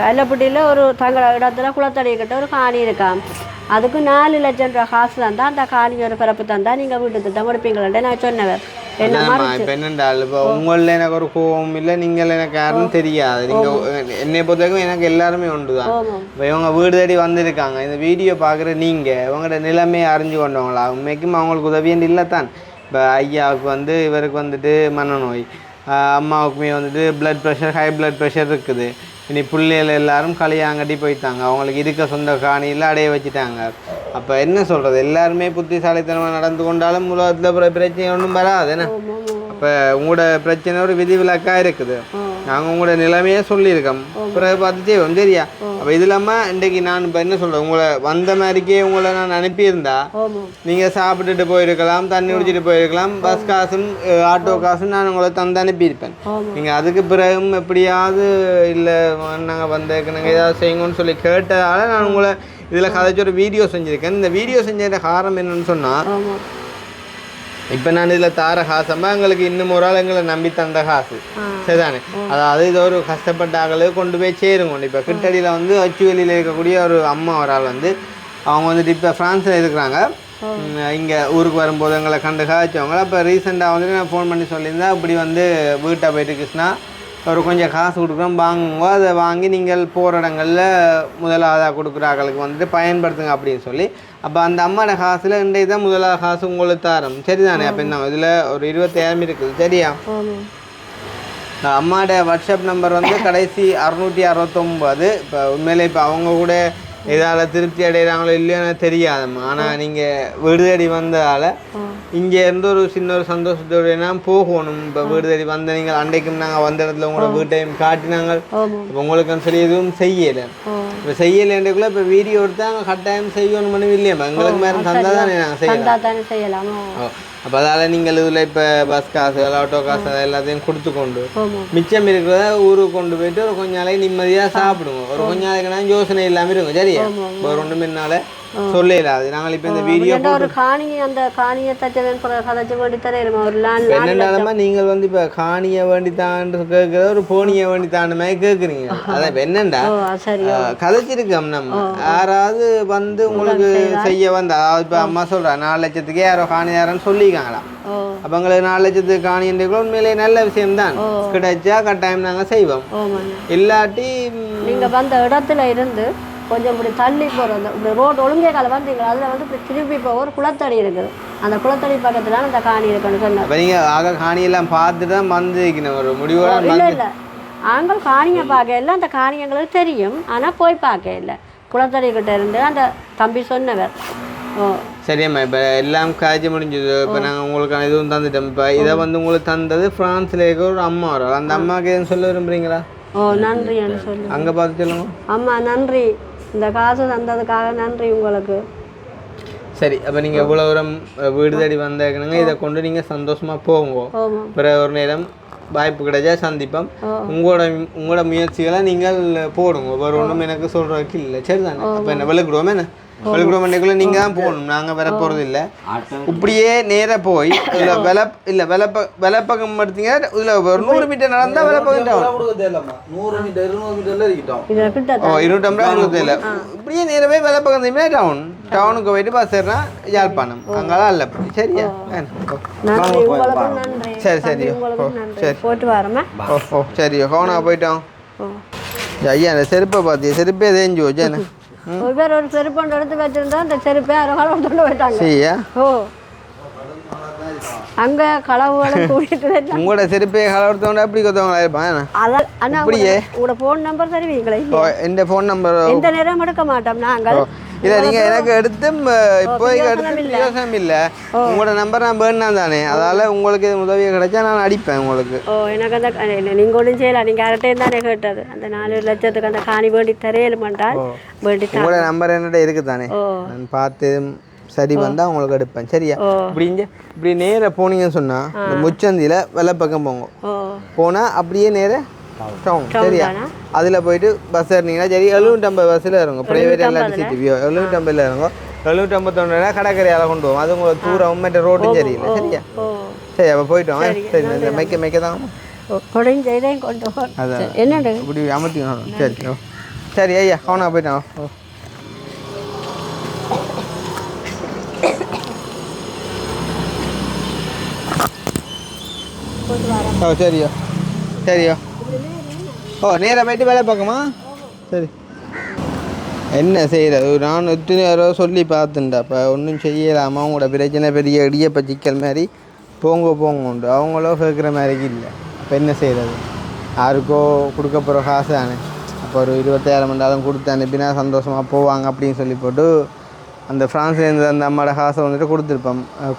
அல்லப்பட்டியில் ஒரு தங்கள இடத்துல குளத்தடிக்கிட்ட ஒரு காணி இருக்கான். அதுக்கு 4 லட்சம் ரூபா காசு தந்தால் அந்த காணி ஒரு பிறப்பு தந்தால் நீங்கள் வீட்டு திட்டம் எடுப்பீங்களே நான் சொன்னவர். இப்போ என்னென்றால் இப்போ உங்களில் எனக்கு ஒரு கோவம் இல்லை நீங்கள் எனக்கு யாருன்னு தெரியாது நீங்கள் என்னை பொறுத்தவரைக்கும் எனக்கு எல்லாருமே உண்டு தான் இப்போ இவங்க வீடு தேடி வந்திருக்காங்க இந்த வீடியோ பார்க்குற நீங்கள் இவங்களோட நிலைமையை அறிஞ்சு கொண்டவங்களா உண்மைக்கும் அவங்களுக்கு உதவின்னு இல்லை தான் இப்போ ஐயாவுக்கு வந்து இவருக்கு வந்துட்டு மனநோய் அம்மாவுக்குமே வந்துட்டு ஹை பிளட் ப்ரெஷர் இருக்குது இனி பிள்ளைகள் எல்லாரும் களியாங்கட்டி போயிட்டாங்க அவங்களுக்கு இருக்க சொந்த காணியில் அடைய வச்சுட்டாங்க அப்போ என்ன சொல்கிறது எல்லாருமே புத்திசாலித்தனமாக நடந்து கொண்டாலும் உலகத்தில் பிரச்சனை ஒன்றும் வராது என்ன அப்போ உங்களோட பிரச்சனை ஒரு விதிவிலக்காக இருக்குது நாங்கள் உங்களோட நிலைமையே சொல்லியிருக்கோம் பிறகு பார்த்து செய்வோம் சரியா அப்போ இது இல்லாமல் இன்றைக்கு நான் இப்போ என்ன சொல்கிறேன் உங்களை வந்த மாதிரிக்கே உங்களை நான் அனுப்பியிருந்தா நீங்கள் சாப்பிட்டுட்டு போயிருக்கலாம் தண்ணி குடிச்சிட்டு போயிருக்கலாம் பஸ் காசும் ஆட்டோ காசும் நான் உங்களை தந்து அனுப்பியிருப்பேன் நீங்கள் அதுக்கு பிறகும் எப்படியாவது இல்லை நாங்கள் வந்தேக்கு நாங்கள் ஏதாவது செய்யுங்கன்னு சொல்லி கேட்டதால் நான் உங்களை இதில் கதைச்சி ஒரு வீடியோ செஞ்சுருக்கேன் இந்த வீடியோ செஞ்ச காரணம் என்னன்னு சொன்னால் இப்போ நான் இதில் தார காசம்மா எங்களுக்கு இன்னும் ஒரு ஆள் எங்களை நம்பி தந்த காசு சரிதானே அதாவது இது ஒரு கஷ்டப்பட்ட ஆளுக்கு கொண்டு போய் சேருங்க இப்போ கிட்டடியில் வந்து அச்சுவெளியில் இருக்கக்கூடிய ஒரு அம்மா ஒரு ஆள் வந்து அவங்க வந்துட்டு இப்போ ஃப்ரான்ஸில் இருக்கிறாங்க இங்கே ஊருக்கு வரும்போது எங்களை கண்டு காய்ச்சவங்க அப்போ ரீசெண்டாக வந்துட்டு நான் ஃபோன் பண்ணி சொல்லியிருந்தேன் அப்படி வந்து வீட்டை போயிட்டு கிருஷ்ணா ஒரு கொஞ்சம் காசு கொடுக்குறோம் வாங்குங்க அதை வாங்கி நீங்கள் போகிற இடங்களில் முதலாவதாக கொடுக்குற ஆக்களுக்கு வந்துட்டு பயன்படுத்துங்க அப்படின்னு சொல்லி அப்போ அந்த அம்மாவோட காசில் இன்றைக்கு தான் முதலாவது காசு உங்களுக்கு தரோம் சரிதானே அப்போ என்ன இதில் ஒரு 25,000 இருக்குது சரியா அம்மாவோட வாட்ஸ்அப் நம்பர் வந்து கடைசி 669 இப்போ உண்மையிலே இப்போ அவங்க கூட இதால் திருப்தி அடைகிறாங்களோ இல்லையோன்னு தெரியாதம்மா ஆனால் நீங்கள் வீடு தேடி வந்ததால் இங்கே இருந்து ஒரு சின்ன ஒரு சந்தோஷத்தோட போகணும் இப்போ வீடு தேடி வந்த நீங்கள் அன்றைக்கும் நாங்கள் வந்த இடத்துல உங்களோட வீட்டையும் காட்டினாங்க இப்போ உங்களுக்கு சொல்லி எதுவும் செய்யலை இப்போ செய்யலைன்றக்குள்ள இப்போ வீடியோ எடுத்து அங்கே கட்டாயம் செய்யணும் இல்லையா எங்களுக்கு மேலே தந்தால் தானே நாங்கள் செய்யலாம் அப்போ அதால் நீங்கள் இதில் இப்போ பஸ் காசு ஆட்டோ காசு அதை எல்லாத்தையும் கொடுத்து கொண்டு மிச்சம் இருக்கிறத ஊருக்கு கொண்டு போயிட்டு ஒரு கொஞ்ச நாளைக்கு நிம்மதியாக சாப்பிடுங்க ஒரு கொஞ்ச நாளைக்கு நான் யோசனை இல்லாமல் இருக்கும் சரியா ஒரு 2 மணி சொல்லலாது நாங்கள் இப்போ இந்த வீடியோ ஒரு காணியை அந்த காணியை தச்சவன் கதைச்சு வேண்டி தரேன் ஒரு என்னென்னாலுமா நீங்கள் வந்து இப்போ காணியை வேண்டித்தான் கேட்குற ஒரு போனியை வேண்டித்தான மாதிரி கேட்குறீங்க அதான் இப்போ என்னண்டா கதைச்சிருக்கோம் நம்ம யாராவது வந்து உங்களுக்கு செய்ய வந்தா அதாவது இப்போ அம்மா சொல்கிறா 4 லட்சத்துக்கே யாரோ காணி யாரோன்னு சொல்லியிருக்காங்களாம் அப்போ எங்களுக்கு 4 லட்சத்துக்கு காணின்றக்குள்ள உண்மையிலே நல்ல விஷயம்தான் கிடைச்சா கட்டாயம் நாங்கள் செய்வோம் இல்லாட்டி நீங்கள் வந்த இடத்துல இருந்து கொஞ்சம் இப்படி தள்ளி போகிறது இப்படி ரோடு ஒழுங்கே கால வந்தீங்களா அதில் வந்து இப்படி திருப்பி போக ஒரு குளத்தடி இருக்குது அந்த குளத்தடி பக்கத்தில் அந்த காணி இருக்குன்னு சொன்னேன் அப்போ நீங்கள் ஆக காணியெல்லாம் பார்த்துட்டு தான் வந்துக்கணும் ஒரு முடிவோட இல்லை இல்லை நாங்கள் காணியை பார்க்க இல்லை அந்த காணி எங்களுக்கு தெரியும் ஆனால் போய் பார்க்க இல்லை குளத்தடி கிட்ட இருந்து அந்த தம்பி சொன்னவர் சரியாம்மா இப்போ எல்லாம் காய்ச்சி முடிஞ்சது இப்போ நாங்கள் உங்களுக்கு இதுவும் தந்துட்டோம் இப்போ இதை வந்து உங்களுக்கு தந்தது ஃப்ரான்ஸில் இருக்க ஒரு அம்மா வரும் அந்த அம்மாவுக்கு எதுவும் சொல்ல விரும்புகிறீங்களா நன்றி சொல்லு அங்கே பார்த்து சொல்லுங்க அம்மா நன்றி இந்த காசு தந்ததுக்காக நன்றி உங்களுக்கு சரி அப்போ நீங்கள் இவ்வளோ தூரம் வீடு தேடி வந்தாக்கணுங்க இதை கொண்டு நீங்கள் சந்தோஷமாக போங்க பிறகு ஒரு நேரம் வாய்ப்பு கிடைச்சா சந்திப்போம் உங்களோட முயற்சிகளை நீங்கள் போடுங்க ஒரு ஒன்றும் எனக்கு சொல்கிறதுக்கு இல்லை சரி தானே அப்போ என்ன விளக்குடுவோம் என்ன விளக்குடுவோம் நீங்கள் தான் போகணும் நாங்கள் வர போகிறது இல்லை இப்படியே நேராக போய் இதில் வெலப்பக்கம் எடுத்தீங்க இதில் ஒரு 100 மீட்டர் நடந்தால் வெலப்பக்கம் 100 மீட்டர் 200 மீட்டர்ல இருக்கட்டும் 250 இல்லை இப்படியே நேராக போய் வெலப்பக்கம் தீமே டவுனுக்கு போயிட்டு பஸ் ஏறினா யாழ்ப்பாணம் அங்கெல்லாம் இல்லை சரியா சரி சரி சரி போட்டு வரோமா சரி ஹோனா போயிட்டோம் ஐயா அந்த செருப்பை பார்த்தியா செருப்பே தேஞ்சு வச்சேன்னு ஒரு செருப்பொண்டு எடுத்து வச்சிருந்தா அந்த செருப்பை அரை கொண்டு போயிட்டாங்க சரியா அங்க களவுகளும் கூட்டிட்டு உங்களோட செருப்பை களவுத்தவங்க அப்படி கொத்தவங்களா இருப்பான் அதான் அப்படியே உங்களோட ஃபோன் நம்பர் தருவீங்களா இந்த ஃபோன் நம்பர் எந்த நேரம் எடுக்க மாட்டோம் நாங்கள் இல்லை நீங்கள் எனக்கு எடுத்து இப்போதைக்கு எடுத்து யோசனை இல்லை உங்களோட நம்பர் நான் வேணாம் தானே அதால் உங்களுக்கு உதவியை கிடைச்சா நான் அடிப்பேன் உங்களுக்கு எனக்கு அந்த நீங்கள் ஒன்றும் செய்யலாம் நீங்கள் யார்கிட்டையும் தானே கேட்டது அந்த 4 லட்சத்துக்கு அந்த காணி வேண்டி தரையில் மாட்டால் வேண்டி உங்களோட நம்பர் என்னட்ட இருக்குது தானே நான் பார்த்து சரி வந்தால் உங்களுக்கு எடுப்பேன் சரியா இப்படி நேராக போனீங்கன்னு சொன்னால் இந்த முச்சந்தியில் வெள்ளை பக்கம் போங்க போனால் அப்படியே நேராக டவுன் சரியா அதில் போயிட்டு பஸ் ஏறினீங்கன்னா சரி 750 பஸ்ஸில் இறங்கும் ப்ரைவேட் எல்லாம் சிட்டிவியோ 750 இறங்கும் 751 கடற்கரையால் கொண்டு போவோம் அது உங்களுக்கு தூரம் மற்ற ரோட்டும் சரியில்லை சரியா சரி அப்போ போயிட்டோம் சரி இந்த மைக்க தான் அதான் என்னண்டு இப்படி அமர்த்திக்கணும் சரி சரி ஐயா கவனா போயிட்டோம் ஓ சரியோ சரியோ ஓ நேராக போயிட்டு வேலை பார்க்கமா சரி என்ன செய்கிறது நான் எத்தனை யாரோ சொல்லி பார்த்துட்டேன் அப்போ ஒன்றும் செய்யலாமா அவங்களோட பிரச்சனை பெரிய இடியப்ப சிக்கல் மாதிரி போங்க உண்டு அவங்களோ கேட்குற மாதிரிக்கு இல்லை அப்போ என்ன செய்கிறது யாருக்கோ கொடுக்க போகிற காசு தானே அப்போ ஒரு 20,000 மண்டாலும் கொடுத்து அனுப்பினா சந்தோஷமாக போவாங்க அப்படின்னு சொல்லி போட்டு அந்த ஃப்ரான்ஸ்லேருந்து அந்த அம்மாவோட காசை வந்துட்டு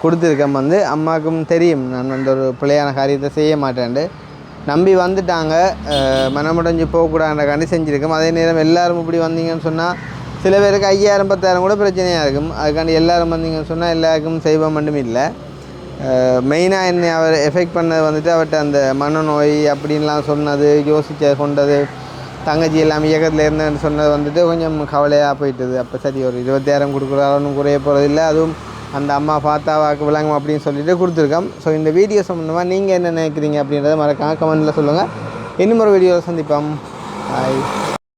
கொடுத்துருக்கேன் வந்து அம்மாவுக்கும் தெரியும் நான் அந்த ஒரு பிள்ளையான காரியத்தை செய்ய மாட்டேன்ட்டு நம்பி வந்துட்டாங்க மனமுடைஞ்சு போகக்கூடாதுக்காண்டி செஞ்சுருக்கோம். அதே நேரம் எல்லோரும் இப்படி வந்தீங்கன்னு சொன்னால் சில பேருக்கு 5,000 10,000 கூட பிரச்சனையாக இருக்கும். அதுக்காண்டி எல்லோரும் வந்தீங்கன்னு சொன்னால் எல்லாருக்கும் செய்வோம் மட்டும் இல்லை. மெயினாக என்னை அவர் எஃபெக்ட் பண்ணது வந்துட்டு அவர்கிட்ட அந்த மனநோய் அப்படின்லாம் சொன்னது கொண்டது தங்கச்சி எல்லாம் இயக்கத்தில் இருந்தேன்னு சொன்னது வந்துட்டு கொஞ்சம் கவலையாக போயிட்டுது. அப்போ சரி ஒரு 20,000 கொடுக்குறாலும் குறைய போகிறதில்லை, அதுவும் அந்த அம்மா பார்த்தா வாக்கு விளங்கும் அப்படின்னு சொல்லிட்டு கொடுத்துருக்கோம். ஸோ இந்த வீடியோ சம்மந்தமாக நீங்கள் என்ன நினைக்கிறீங்க அப்படின்றத மறக்காம கமெண்ட்டில் சொல்லுங்கள். இன்னும் ஒரு வீடியோவில் சந்திப்போம். பாய்.